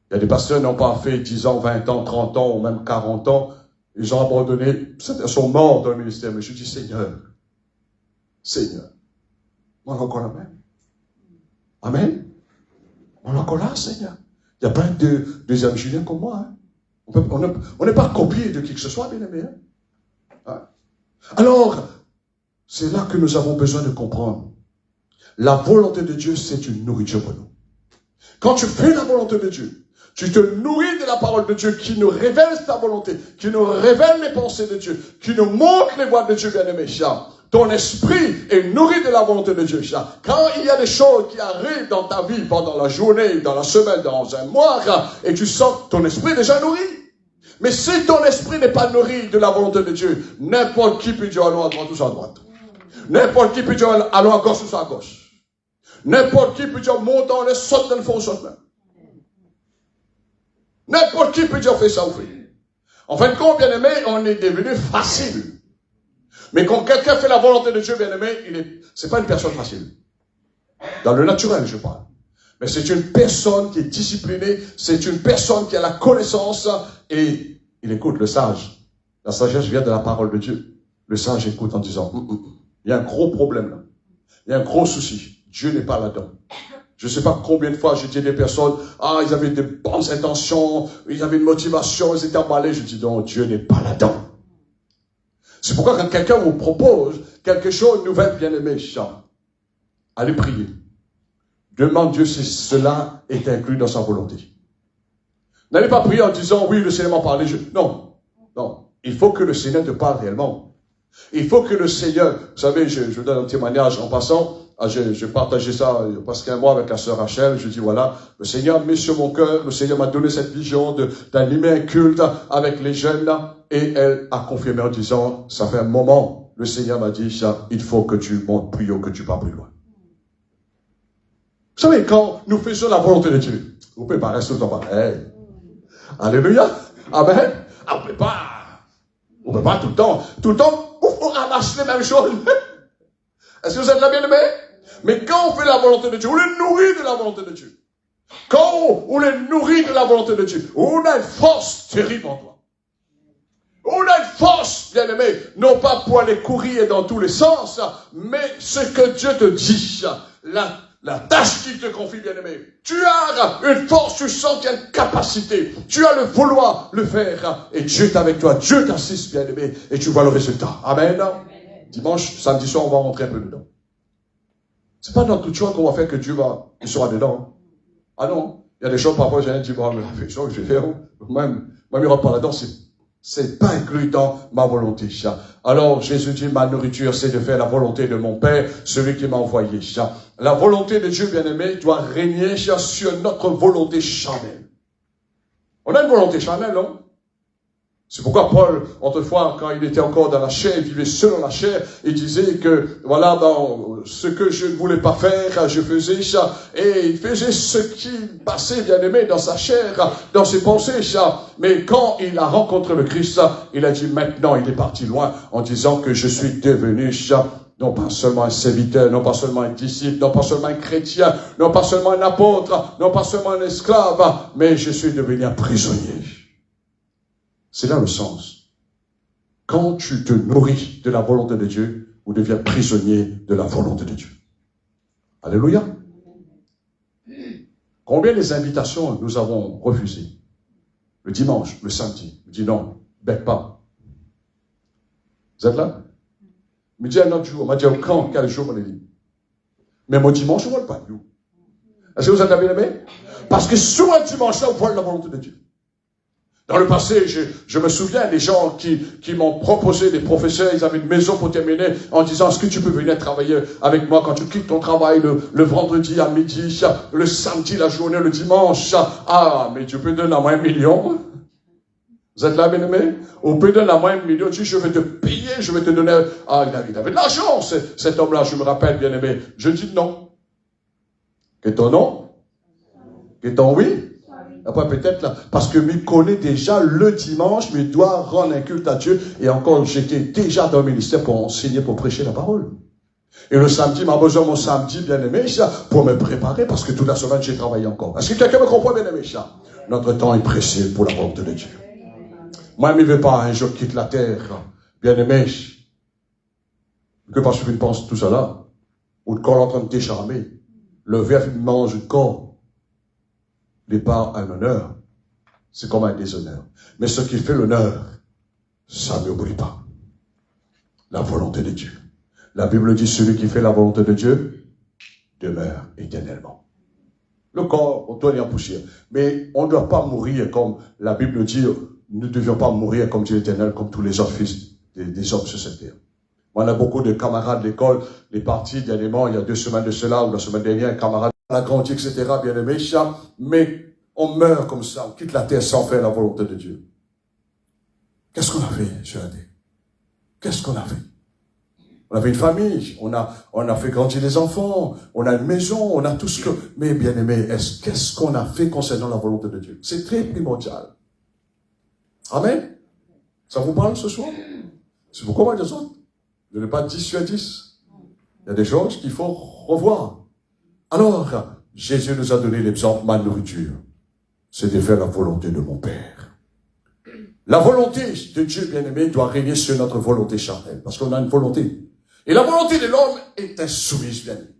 Il y a des pasteurs qui n'ont pas fait 10 ans, 20 ans, 30 ans ou même 40 ans. Ils ont abandonné, ils sont morts dans le ministère. Mais je dis, Seigneur, moi encore la même. Amen. On est encore là, Seigneur. Il n'y a pas de deuxième Julien comme moi. Hein. On n'est pas copié de qui que ce soit, bien aimé. Hein. Alors, c'est là que nous avons besoin de comprendre. La volonté de Dieu, c'est une nourriture pour nous. Quand tu fais la volonté de Dieu, tu te nourris de la parole de Dieu qui nous révèle sa volonté, qui nous révèle les pensées de Dieu, qui nous montre les voies de Dieu, bien-aimé. Ton esprit est nourri de la volonté de Dieu. Quand il y a des choses qui arrivent dans ta vie pendant la journée, dans la semaine, dans un mois, et tu sens ton esprit déjà nourri. Mais si ton esprit n'est pas nourri de la volonté de Dieu, n'importe qui peut dire allons à droite ou à droite. N'importe qui peut dire allons à gauche ou à gauche. N'importe qui peut dire montons, les saute dans le fond, saute là. N'importe qui peut dire fais ça ou fais. En fin de compte, bien aimé, on est devenu facile. Mais quand quelqu'un fait la volonté de Dieu, bien aimé, c'est pas une personne facile. Dans le naturel, je parle. Mais c'est une personne qui est disciplinée, c'est une personne qui a la connaissance et il écoute le sage. La sagesse vient de la parole de Dieu. Le sage écoute en disant, il y a un gros problème là. Il y a un gros souci. Dieu n'est pas là-dedans. Je ne sais pas combien de fois j'ai dit à des personnes, ils avaient de bonnes intentions, ils avaient une motivation, ils étaient emballés. Je dis non, Dieu n'est pas là-dedans. C'est pourquoi quand quelqu'un vous propose quelque chose de nouvelle, bien-aimé, allez prier. Demande Dieu si cela est inclus dans sa volonté. N'allez pas prier en disant, oui, le Seigneur m'a parlé. Non, non. Il faut que le Seigneur te parle réellement. Il faut que le Seigneur, vous savez, je donne un témoignage en passant, je partageais ça parce qu'un mois avec la sœur Rachel, je dis voilà, le Seigneur met sur mon cœur, le Seigneur m'a donné cette vision d'animer un culte avec les jeunes là, et elle a confirmé en disant, ça fait un moment, le Seigneur m'a dit ça, il faut que tu montes plus haut, que tu vas plus loin. Vous savez, quand nous faisons la volonté de Dieu, vous pouvez pas rester tout le temps pareil. Alléluia. Amen. On peut pas tout le temps, on ramasse les mêmes choses. Est-ce que vous êtes là, bien aimé? Mais quand on fait la volonté de Dieu, on est nourri de la volonté de Dieu. Quand on est nourri de la volonté de Dieu, on a une force terrible en toi. On a une force, bien aimé, non pas pour aller courir dans tous les sens, mais ce que Dieu te dit, la tâche qu'il te confie, bien aimé. Tu as une force, tu sens qu'il y a une capacité. Tu as le vouloir le faire. Et Dieu est avec toi. Dieu t'assiste, bien aimé. Et tu vois le résultat. Amen. Dimanche, samedi soir, on va rentrer un peu dedans. C'est pas dans toute chose qu'on va faire que Dieu il sera dedans. Ah non. Il y a des choses parfois, j'ai dit, bon, mais ça que je vais faire. Même il rentre pas là-dedans, c'est pas inclus dans ma volonté. Alors, Jésus dit, ma nourriture, c'est de faire la volonté de mon Père, celui qui m'a envoyé. La volonté de Dieu, bien-aimé, doit régner sur notre volonté charnelle. On a une volonté charnelle, non? C'est pourquoi Paul, autrefois, quand il était encore dans la chair, il vivait seul dans la chair, il disait que, voilà, ce que je ne voulais pas faire, je faisais ça, et il faisait ce qui passait, bien aimé, dans sa chair, dans ses pensées, ça. Mais quand il a rencontré le Christ, il a dit, maintenant, il est parti loin, en disant que je suis devenu, non pas seulement un serviteur, non pas seulement un disciple, non pas seulement un chrétien, non pas seulement un apôtre, non pas seulement un esclave, mais je suis devenu un prisonnier. C'est là le sens. Quand tu te nourris de la volonté de Dieu, vous deviens prisonnier de la volonté de Dieu. Alléluia. Combien des invitations nous avons refusées? Le dimanche, le samedi. Je dis non, bec pas. Vous êtes là? Je me dis un autre jour, on m'a dit quand, quel jour on est libre. Mais mon dimanche, on ne voit pas. Est-ce que vous êtes là, bien aimé? Parce que sur un dimanche-là, on voit la volonté de Dieu. Dans le passé, je me souviens des gens qui m'ont proposé, des professeurs, ils avaient une maison pour terminer en disant, est-ce que tu peux venir travailler avec moi quand tu quittes ton travail le vendredi à midi, le samedi, la journée, le dimanche. Ah, mais tu peux donner à moi 1 million. Vous êtes là, bien aimé? On peut donner à moi 1 million, tu dis, je vais te payer, je vais te donner. Ah, il avait de l'argent, cet homme-là, je me rappelle, bien aimé. Je dis non. Que ton non? Que ton oui? Après, peut-être là, parce que je connais déjà le dimanche, mais dois rendre un culte à Dieu. Et encore, j'étais déjà dans le ministère pour enseigner, pour prêcher la parole. Et le samedi, m'a besoin mon samedi, bien aimé, pour me préparer, parce que toute la semaine, j'ai travaillé encore. Est-ce que quelqu'un me comprend, bien aimé, ça? Notre temps est précieux pour la volonté de Dieu. Moi, je ne veux pas un jour quitte la terre, bien aimé. Que parce que je pense tout ça là, ou le corps en train de décharmer, le verre mange le corps. n'est pas un honneur, c'est comme un déshonneur. Mais ce qui fait l'honneur, ça n'oublie pas la volonté de Dieu. La Bible dit, celui qui fait la volonté de Dieu demeure éternellement. Le corps, on doit y en poussière. Mais on ne doit pas mourir comme la Bible dit, nous ne devions pas mourir comme Dieu éternel, comme tous les autres fils des hommes sur cette terre. On a beaucoup de camarades d'école, les partis dernièrement, il y a 2 semaines de cela, ou la semaine dernière, un camarade a grandi, etc., bien aimé, mais on meurt comme ça, on quitte la terre sans faire la volonté de Dieu. Qu'est-ce qu'on a fait, cher Adé? Qu'est-ce qu'on a fait? On avait une famille, on a fait grandir des enfants, on a une maison, on a tout ce que... Mais bien aimé, qu'est-ce qu'on a fait concernant la volonté de Dieu? C'est très primordial. Amen? Ça vous parle ce soir? C'est pourquoi moi, des autres? Je n'ai pas 10 sur 10. Il y a des choses qu'il faut revoir. Alors, Jésus nous a donné l'exemple, ma nourriture, c'est de faire la volonté de mon Père. La volonté de Dieu, bien-aimé, doit régner sur notre volonté charnelle, parce qu'on a une volonté. Et la volonté de l'homme est insoumise, bien-aimé.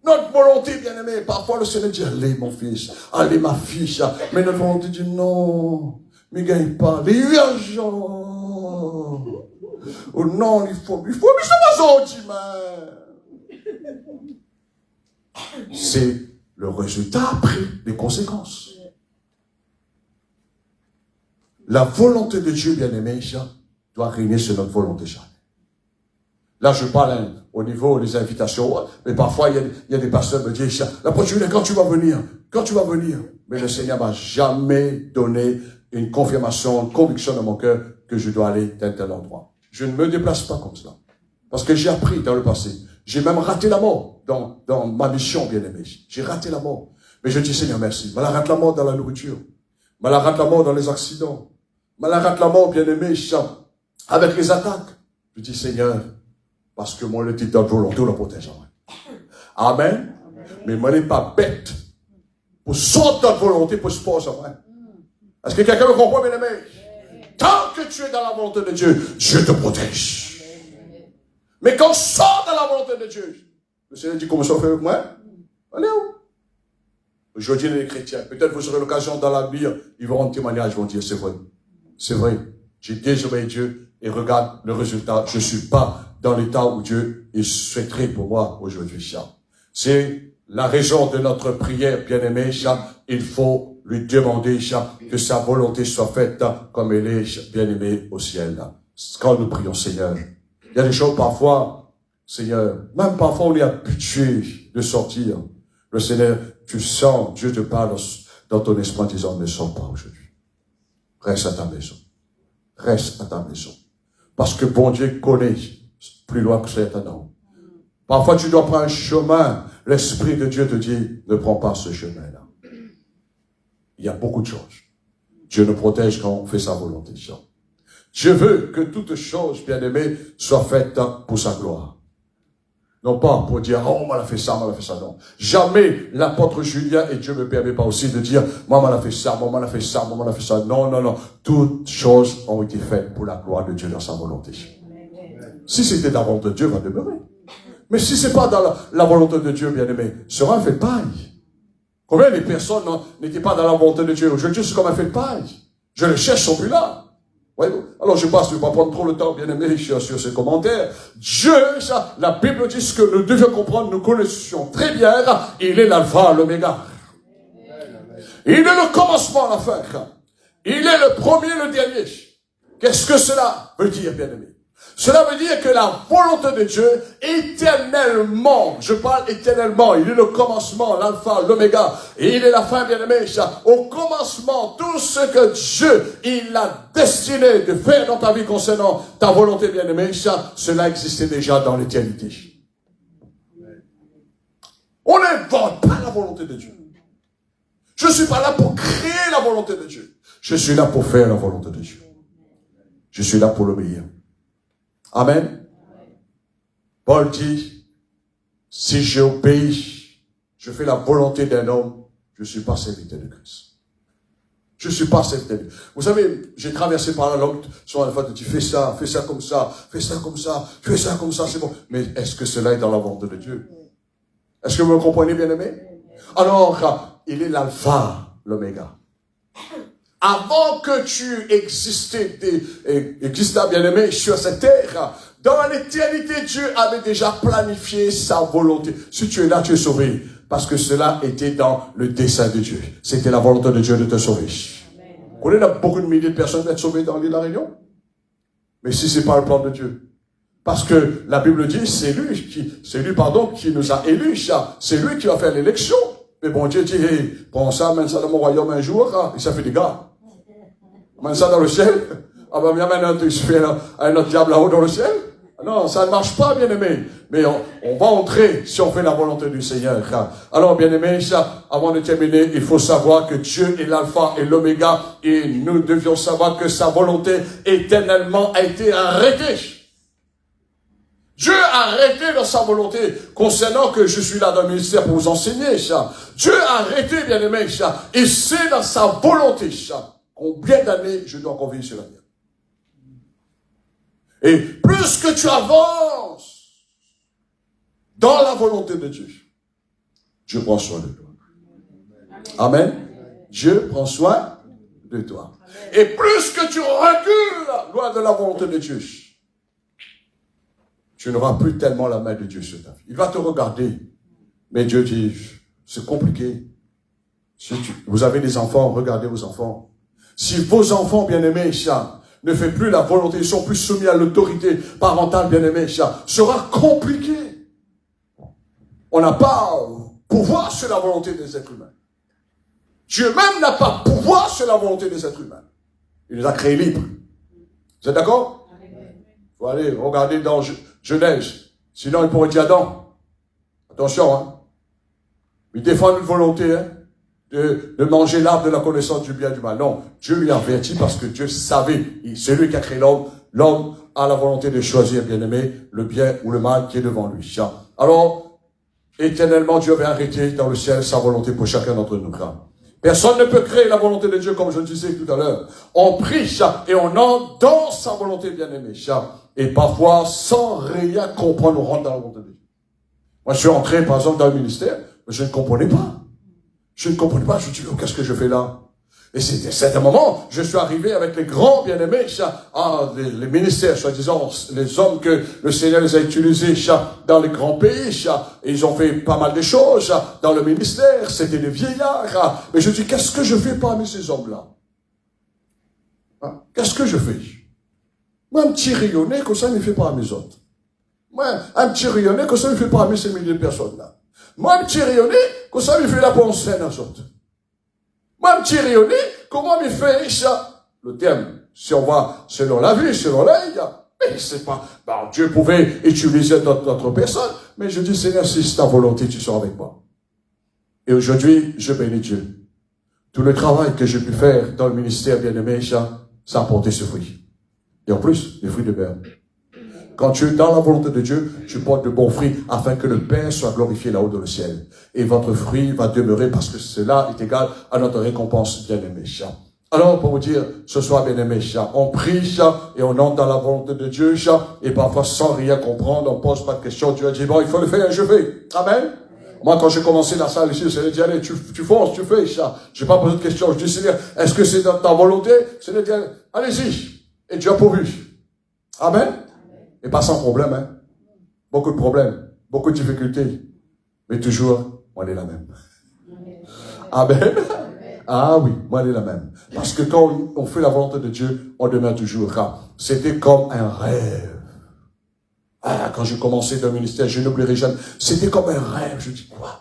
Notre volonté, bien-aimé, parfois le Seigneur dit, allez mon fils, allez ma fille, mais notre volonté dit, non, ne gagne pas, les argent. Oh non, il faut, mais ça va sortir, c'est le résultat après, les conséquences. La volonté de Dieu, bien-aimé, doit régner sur notre volonté charnelle. Là, je parle au niveau des invitations, mais parfois, il y a des pasteurs qui me disent, la prochaine, quand tu vas venir? Mais le Seigneur m'a jamais donné une confirmation, une conviction dans mon cœur que je dois aller d'un tel endroit. Je ne me déplace pas comme cela. Parce que j'ai appris dans le passé. J'ai même raté la mort dans ma mission, bien-aimé. J'ai raté la mort. Mais je dis, Seigneur, merci. Je rate la mort dans la nourriture. Je rate la mort dans les accidents. Je rate la mort, bien-aimé, avec les attaques. Je dis, Seigneur, parce que moi, le titre de volonté, on le protège. Amen. Mais moi, je n'ai pas bête pour sortir de volonté pour se poser. Est-ce que quelqu'un me comprend, bien-aimé? Tant que tu es dans la volonté de Dieu, Dieu te protège. Mais quand on sort dans la volonté de Dieu, le Seigneur dit, comment ça fait avec moi? Allez où? Aujourd'hui, les chrétiens, peut-être vous aurez l'occasion dans l'avenir, ils vont rendre témoignage, ils vont dire, c'est vrai. C'est vrai. J'ai désobéi Dieu et regarde le résultat. Je ne suis pas dans l'état où Dieu est souhaiterait pour moi aujourd'hui. C'est la raison de notre prière, bien-aimé. Il faut lui demander que sa volonté soit faite comme elle est, bien-aimée, au ciel. Quand nous prions, Seigneur, il y a des choses parfois, Seigneur, même parfois on est habitué de sortir. Le Seigneur, tu sens, Dieu te parle dans ton esprit en disant, ne sors pas aujourd'hui. Reste à ta maison. Reste à ta maison. Parce que bon Dieu connaît plus loin que c'est un homme. Parfois tu dois prendre un chemin. L'Esprit de Dieu te dit, ne prends pas ce chemin-là. Il y a beaucoup de choses. Dieu nous protège quand on fait sa volonté. Dieu veut que toutes choses, bien-aimées, soient faites pour sa gloire. Non pas pour dire, oh, moi, elle a fait ça, non. Jamais l'apôtre Julien, et Dieu me permet pas aussi de dire, moi, elle a fait ça, moi, elle a fait ça, moi, elle a fait ça. Non. Toutes choses ont été faites pour la gloire de Dieu dans sa volonté. Si c'était la volonté de Dieu, va demeurer. Mais si c'est pas dans la volonté de Dieu, bien-aimé, sera un fait de paille. Combien de personnes n'étaient pas dans la volonté de Dieu? Aujourd'hui, c'est comme un fait de paille. Je les cherche, sont plus là. Voyez-vous? Alors je ne vais pas prendre trop le temps, bien aimé, sur ces commentaires. Dieu, la Bible dit ce que nous devions comprendre, nous connaissons très bien, il est l'alpha, l'oméga. Il est le commencement, la fin. Il est le premier, le dernier. Qu'est-ce que cela veut dire, bien aimé? Cela veut dire que la volonté de Dieu, éternellement, je parle éternellement, il est le commencement, l'alpha, l'oméga, et il est la fin, bien-aimé. Au commencement, tout ce que Dieu, il a destiné de faire dans ta vie concernant ta volonté, bien-aimé, cela existait déjà dans l'éternité. On n'invente pas la volonté de Dieu. Je ne suis pas là pour créer la volonté de Dieu. Je suis là pour faire la volonté de Dieu. Je suis là pour l'obéir. Amen. Paul dit, si j'obéis, je fais la volonté d'un homme, je ne suis pas serviteur de Christ. Je ne suis pas serviteur de Christ. Vous savez, j'ai traversé par la langue, souvent la fois, tu fais ça comme ça, fais ça comme ça, fais ça comme ça, c'est bon. Mais est-ce que cela est dans la volonté de Dieu? Est-ce que vous me comprenez, bien aimé? Alors, il est l'alpha, l'oméga. Avant que tu existais, bien-aimé, sur cette terre, dans l'éternité, Dieu avait déjà planifié sa volonté. Si tu es là, tu es sauvé. Parce que cela était dans le dessein de Dieu. C'était la volonté de Dieu de te sauver. Vous connaissez, il y a beaucoup de milliers de personnes qui vont être sauvées dans l'île de la Réunion. Mais si c'est pas le plan de Dieu. Parce que la Bible dit, c'est lui qui nous a élus. C'est lui qui va faire l'élection. Mais bon, Dieu dit, hey, prends ça, mène ça dans mon royaume un jour, et ça fait des gars. Mène ça dans le ciel. Ah ben, viens maintenant, tu fais un autre diable là-haut dans le ciel. Non, ça ne marche pas, bien-aimé. Mais on va entrer si on fait la volonté du Seigneur. Alors, bien-aimé, avant de terminer, il faut savoir que Dieu est l'alpha et l'oméga. Et nous devions savoir que sa volonté éternellement a été arrêtée. Dieu a arrêté dans sa volonté concernant que je suis là dans le ministère pour vous enseigner. Dieu a arrêté, bien-aimé. Et c'est dans sa volonté. Combien d'années je dois encore vivre sur la terre. Et plus que tu avances dans la volonté de Dieu, Dieu prend soin de toi. Amen. Dieu prend soin de toi. Et plus que tu recules loin de la volonté de Dieu, tu n'auras plus tellement la main de Dieu sur ta vie. Il va te regarder. Mais Dieu dit, c'est compliqué. Si vous avez des enfants, regardez vos enfants. Si vos enfants bien-aimés, ne fait plus la volonté, ils sont plus soumis à l'autorité parentale, bien-aimé, sera compliqué. On n'a pas pouvoir sur la volonté des êtres humains. Dieu même n'a pas pouvoir sur la volonté des êtres humains. Il les a créés libres. Vous êtes d'accord? Il faut aller regarder dans Genèse. Sinon, il pourrait dire Adam. Attention, hein. Il défend une volonté, hein, de manger l'arbre de la connaissance du bien et du mal. Non, Dieu lui a averti parce que Dieu savait. C'est lui qui a créé l'homme. L'homme a la volonté de choisir, bien-aimé, le bien ou le mal qui est devant lui. Alors, éternellement, Dieu avait arrêté dans le ciel sa volonté pour chacun d'entre nous. Personne ne peut créer la volonté de Dieu, comme je le disais tout à l'heure. On prie et on entre dans sa volonté, bien-aimé. Et parfois, sans rien comprendre, on rentre dans la volonté de Dieu. Moi, je suis entré, par exemple, dans le ministère, mais je ne comprenais pas. Je ne comprenais pas, je me dis, oh, qu'est-ce que je fais là? Et c'était à certain moment, je suis arrivé avec les grands bien-aimés, les ministères, soi-disant, les hommes que le Seigneur les a utilisés dans les grands pays, et ils ont fait pas mal de choses dans le ministère, c'était des vieillards. Mais je dis, qu'est-ce que je fais parmi ces hommes-là? Hein? Qu'est-ce que je fais? Moi, un petit rayonné, comme ça, il ne fait pas à mes autres. Moi, un petit rayonné, comme ça, il ne fait pas à ces milliers de personnes-là. Moi, un petit rayonné, comme ça, il fait la pensée aux autres. Moi, un petit rayonné, comment il fait ça? Le terme, si on va selon la vie, selon l'œil, mais c'est pas, Dieu pouvait utiliser d'autres personnes, mais je dis, Seigneur, si c'est ta volonté, tu seras avec moi. Et aujourd'hui, je bénis Dieu. Tout le travail que j'ai pu faire dans le ministère bien-aimé, ça a porté ce fruit. Et en plus, les fruits de beurre. Quand tu es dans la volonté de Dieu, tu portes de bons fruits afin que le Père soit glorifié là-haut dans le ciel. Et votre fruit va demeurer parce que cela est égal à notre récompense, bien-aimé. Alors, pour vous dire, ce soir, bien-aimé, on prie et on entre dans la volonté de Dieu, et parfois sans rien comprendre, on pose pas de questions. Dieu a dit, bon, il faut le faire, je fais. Amen. Moi, quand j'ai commencé la salle ici, le Seigneur dit, allez, tu fonces, tu fais ça. J'ai pas posé de questions. Je dis, Seigneur, est-ce que c'est dans ta volonté? Seigneur dit, allez-y. Et Dieu a pourvu. Amen. Et pas sans problème, hein. Beaucoup de problèmes, beaucoup de difficultés. Mais toujours, on est la même. Amen. Ah oui, moi, elle est la même. Parce que quand on fait la volonté de Dieu, on demeure toujours. C'était comme un rêve. Ah, quand j'ai commencé dans le ministère, je n'oublierai jamais. C'était comme un rêve. Je dis, quoi?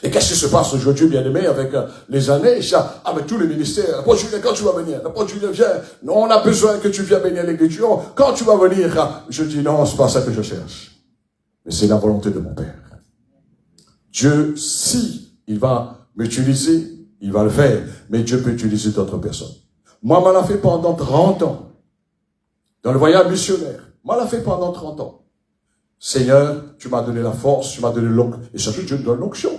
Et qu'est-ce qui se passe aujourd'hui, bien-aimé, avec les années, avec tous les ministères? L'apôtre Julien, quand tu vas venir? L'apôtre Julien, viens. Non, on a besoin que tu viennes bénir l'église. Quand tu vas venir? Je dis, non, c'est pas ça que je cherche. Mais c'est la volonté de mon Père. Dieu, si il va m'utiliser, il va le faire. Mais Dieu peut utiliser d'autres personnes. Moi, m'en a fait pendant 30 ans. Dans le voyage missionnaire. M'en a fait pendant 30 ans. Seigneur, tu m'as donné la force, tu m'as donné l'onction. Et surtout, Dieu nous donne l'onction.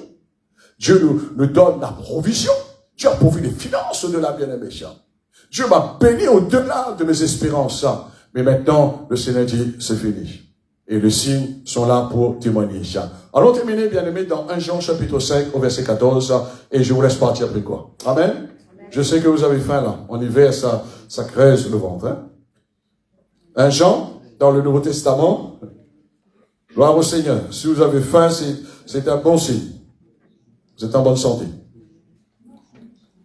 Dieu nous donne la provision. Dieu a pourvu les finances de la bien-aimée. Dieu m'a béni au-delà de mes espérances. Mais maintenant, le Seigneur dit, c'est fini. Et les signes sont là pour témoigner. Allons terminer, bien-aimés, dans 1 Jean chapitre 5 au verset 14, et je vous laisse partir après quoi. Amen. Amen. Je sais que vous avez faim là. En hiver, ça creuse le ventre. Hein? 1 Jean, dans le Nouveau Testament, gloire au Seigneur. Si vous avez faim, c'est un bon signe. Vous êtes en bonne santé.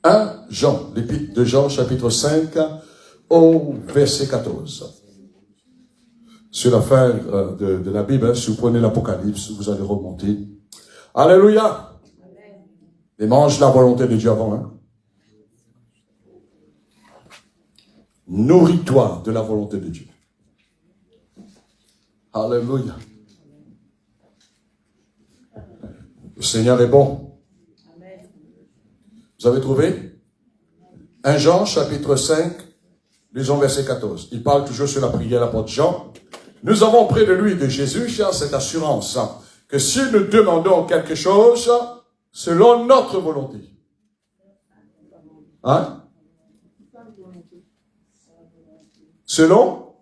1 Jean, l'épître de Jean, chapitre 5, au verset 14. Sur la fin de la Bible, si vous prenez l'Apocalypse, vous allez remonter. Alléluia! Et mange la volonté de Dieu avant. Hein? Nourris-toi de la volonté de Dieu. Alléluia. Le Seigneur est bon. Vous avez trouvé? 1 Jean, chapitre 5, lisons verset 14. Il parle toujours sur la prière, l'apôtre Jean. Nous avons près de lui, de Jésus, cette assurance, que si nous demandons quelque chose, selon notre volonté. Hein? Selon?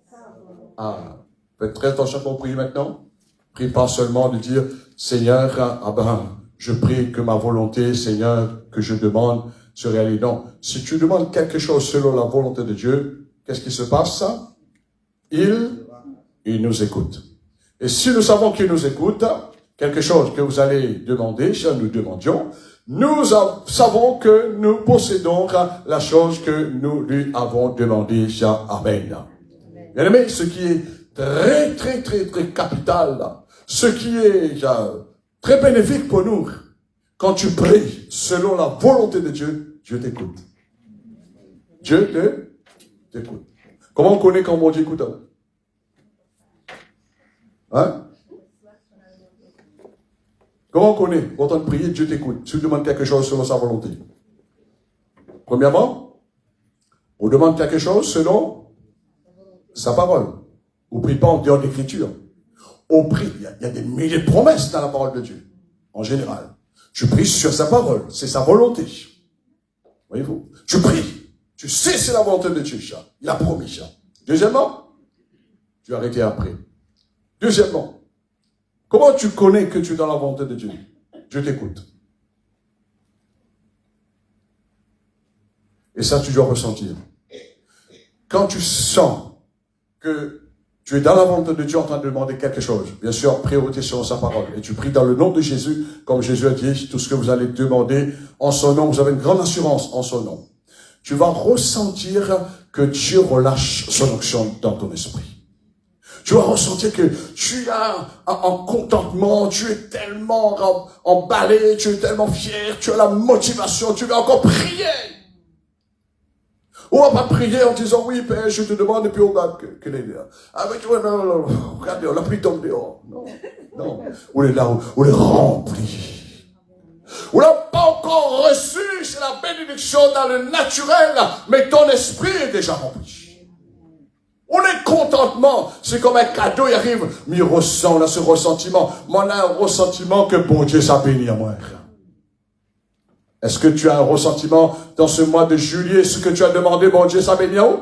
Ah, faites très attention pour prier maintenant. Prie pas seulement de dire, Seigneur, Abraham, je prie que ma volonté, Seigneur, que je demande, se réalise. Non. Si tu demandes quelque chose selon la volonté de Dieu, qu'est-ce qui se passe? Il nous écoute. Et si nous savons qu'il nous écoute, quelque chose que vous allez demander, si nous demandions, nous savons que nous possédons la chose que nous lui avons demandé. Amen. Bien aimé, ce qui est très, très, très, très capital, ce qui est très bénéfique pour nous, quand tu pries selon la volonté de Dieu, Dieu t'écoute. Dieu t'écoute. Comment on connaît quand mon Dieu écoute? Hein? Comment on connaît? Quand on prie, Dieu t'écoute. Tu demandes quelque chose selon sa volonté. Premièrement, on demande quelque chose selon sa parole. On ne prie pas en dehors de l'écriture. On prie. Il y a des milliers de promesses dans la parole de Dieu. En général. Tu pries sur sa parole. C'est sa volonté. Voyez-vous? Tu pries. Tu sais c'est la volonté de Dieu. Il a promis. Deuxièmement, tu as arrêté après. Deuxièmement, comment tu connais que tu es dans la volonté de Dieu? Dieu t'écoute. Et ça, tu dois ressentir. Quand tu sens que tu es dans la volonté de Dieu en train de demander quelque chose, bien sûr, priorité sur sa parole. Et tu pries dans le nom de Jésus, comme Jésus a dit, tout ce que vous allez demander en son nom, vous avez une grande assurance en son nom. Tu vas ressentir que Dieu relâche son onction dans ton esprit. Tu vas ressentir que tu as un contentement, tu es tellement emballé, tu es tellement fier, tu as la motivation, tu vas encore prier. On va pas prier en disant, oui, Père, je te demande, et puis on va, quelle est là? Ah, mais tu vois, non, regardez, on l'a pris tombe dehors. Non. On est là, on est rempli. On n'a pas encore reçu, c'est la bénédiction dans le naturel, mais ton esprit est déjà rempli. On est contentement, c'est comme un cadeau, il arrive, mais il ressent, on a ce ressentiment. Moi, on a un ressentiment que bon Dieu s'est béni à moi. Est-ce que tu as un ressentiment dans ce mois de juillet, ce que tu as demandé, bon Dieu s'est béni à vous?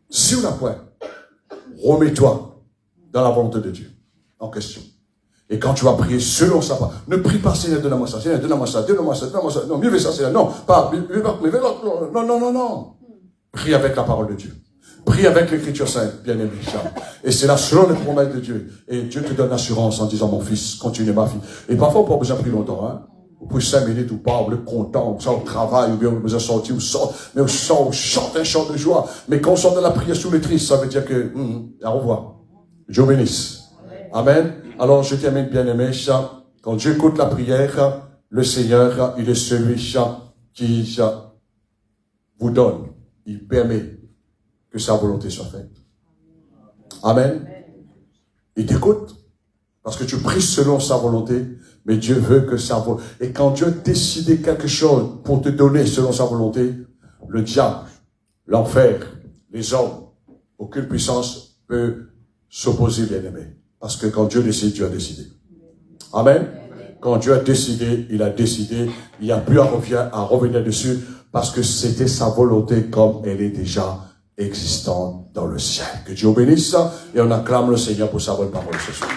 Si on n'a point, remets-toi dans la volonté de Dieu, en question. Et quand tu vas prier selon sa parole, ne prie pas, Seigneur, donne-moi ça, Seigneur, donne-moi ça, donne-moi ça, donne-moi ça. Non, mieux fais ça, Seigneur. Non, pas, non. Prie avec la parole de Dieu. Prie avec l'écriture sainte, bien aimé. Et c'est là selon les promesses de Dieu. Et Dieu te donne l'assurance en disant, mon fils, continue ma fille. Et parfois, on n'a pas besoin de prier longtemps, hein. Vous pouvez 5 minutes ou pas, on est content, on sort au travail, ou bien on a besoin de sortir, mais on chante un chant de joie. Mais quand on sort de la prière sous les tristes, ça veut dire que, au revoir. Dieu bénisse. Amen. Alors, je termine, bien aimé, quand Dieu écoute la prière, le Seigneur, il est celui qui vous donne. Il permet que sa volonté soit faite. Amen. Il t'écoute. Parce que tu pries selon sa volonté. Mais Dieu veut que sa volonté. Et quand Dieu a décidé quelque chose pour te donner selon sa volonté, le diable, l'enfer, les hommes, aucune puissance peut s'opposer, bien aimé. Parce que quand Dieu décide, Dieu a décidé. Amen. Quand Dieu a décidé, il a décidé. Il n'y a plus à revenir dessus. Parce que c'était sa volonté comme elle est déjà existant dans le ciel. Que Dieu bénisse et on acclame le Seigneur pour sa bonne parole ce soir.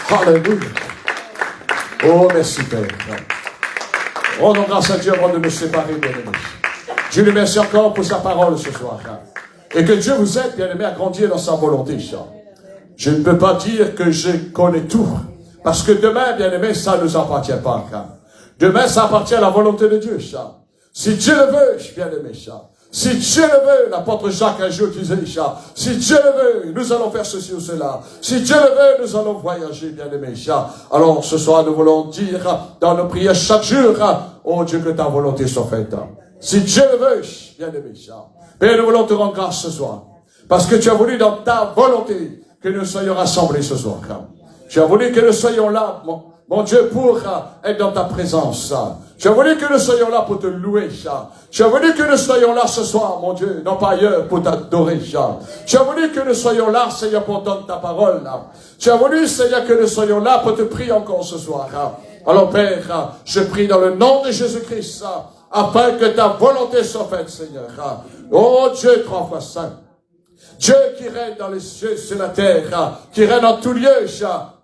Alléluia. Oh, merci Père. Rendons grâce à Dieu avant de nous séparer, bien-aimés. Dieu lui remercie encore pour sa parole ce soir. Et que Dieu vous aide, bien-aimés, à grandir dans sa volonté. Je ne peux pas dire que je connais tout. Parce que demain, bien-aimés, ça ne nous appartient pas. Demain, ça appartient à la volonté de Dieu. Si Dieu le veut, bien-aimé, si Dieu le veut, l'apôtre Jacques un jour disait, si Dieu le veut, nous allons faire ceci ou cela. Si Dieu le veut, nous allons voyager, bien-aimé. Alors, ce soir, nous voulons dire dans nos prières chaque jour, oh Dieu, que ta volonté soit faite. Si Dieu le veut, bien-aimé. Père, nous voulons te rendre grâce ce soir. Parce que tu as voulu dans ta volonté que nous soyons rassemblés ce soir. Tu as voulu que nous soyons là, mon Dieu, pour être dans ta présence. Tu as voulu que nous soyons là pour te louer. Tu as voulu que nous soyons là ce soir, mon Dieu, non pas ailleurs, pour t'adorer. Tu as voulu que nous soyons là, Seigneur, pour entendre ta parole. Tu as voulu, Seigneur, que nous soyons là pour te prier encore ce soir. Alors, Père, je prie dans le nom de Jésus-Christ, afin que ta volonté soit faite, Seigneur. Oh Dieu, 3 fois saint. Dieu qui règne dans les cieux, sur la terre, qui règne en tout lieu,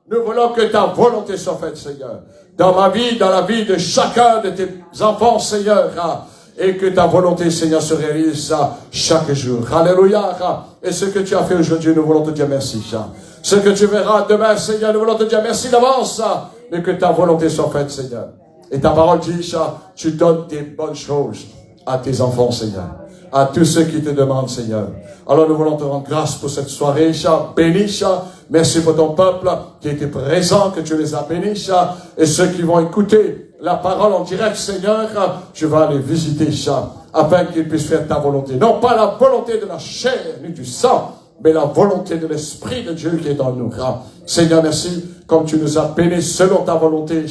nous voulons que ta volonté soit faite, Seigneur. Dans ma vie, dans la vie de chacun de tes enfants, Seigneur, et que ta volonté, Seigneur, se réalise chaque jour. Alléluia. Et ce que tu as fait aujourd'hui, nous voulons te dire merci. Ce que tu verras demain, Seigneur, nous voulons te dire merci d'avance, mais que ta volonté soit faite, Seigneur. Et ta parole dit, tu donnes des bonnes choses à tes enfants, Seigneur. À tous ceux qui te demandent, Seigneur. Alors nous voulons te rendre grâce pour cette soirée, bénis, merci pour ton peuple qui était présent, que tu les as bénis, et ceux qui vont écouter la parole en direct, Seigneur, tu vas les visiter, afin qu'ils puissent faire ta volonté. Non pas la volonté de la chair ni du sang, mais la volonté de l'Esprit de Dieu qui est en nous. Seigneur, merci, comme tu nous as bénis selon ta volonté,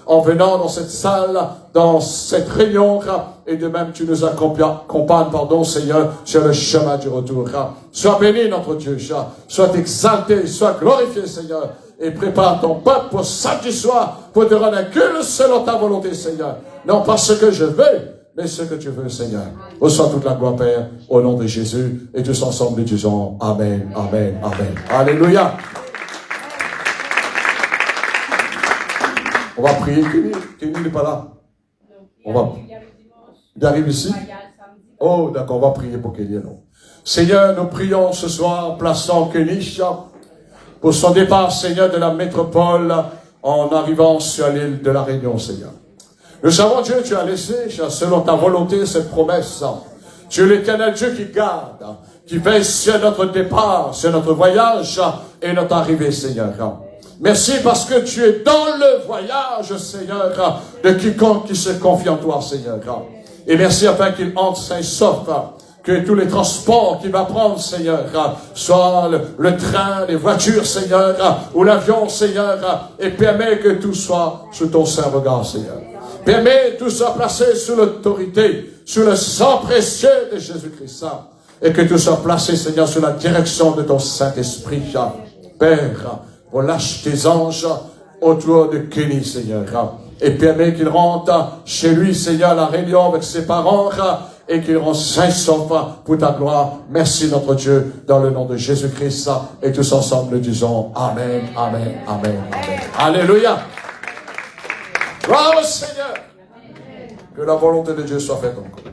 en venant dans cette salle, dans cette réunion, et de même tu nous accompagnes, Seigneur, sur le chemin du retour. Sois béni, notre Dieu, sois exalté, sois glorifié, Seigneur, et prépare ton peuple pour samedi soir, pour te rendre un culte selon ta volonté, Seigneur. Non pas ce que je veux, mais ce que tu veux, Seigneur. Reçois toute la gloire, Père, au nom de Jésus, et tous ensemble nous disons Amen, Amen, Amen. Alléluia. On va prier. Kenny n'est pas là. Il arrive ici. Oh, d'accord, on va prier pour Kenny. Seigneur, nous prions ce soir, plaçant Kenny pour son départ, Seigneur, de la métropole, en arrivant sur l'île de la Réunion, Seigneur. Nous savons, Dieu, tu as laissé, selon ta volonté, cette promesse. Tu es l'Éternel Dieu qui garde, qui veille sur notre départ, sur notre voyage et notre arrivée, Seigneur. Merci parce que tu es dans le voyage, Seigneur, de quiconque qui se confie en toi, Seigneur. Et merci afin qu'il entre sain et sauf, que tous les transports qu'il va prendre, Seigneur, soit le train, les voitures, Seigneur, ou l'avion, Seigneur, et permet que tout soit sous ton saint regard, Seigneur. Permets que tout soit placé sous l'autorité, sous le sang précieux de Jésus-Christ. Et que tout soit placé, Seigneur, sous la direction de ton Saint-Esprit. Père, relâche tes anges autour de Kenny, Seigneur. Et permets qu'il rentre chez lui, Seigneur, à la Réunion avec ses parents. Et qu'il rend saint sauf pour ta gloire. Merci, notre Dieu, dans le nom de Jésus-Christ. Et tous ensemble, nous disons Amen, Amen, Amen, Amen. Alléluia. Gloire au Seigneur. Que la volonté de Dieu soit faite encore.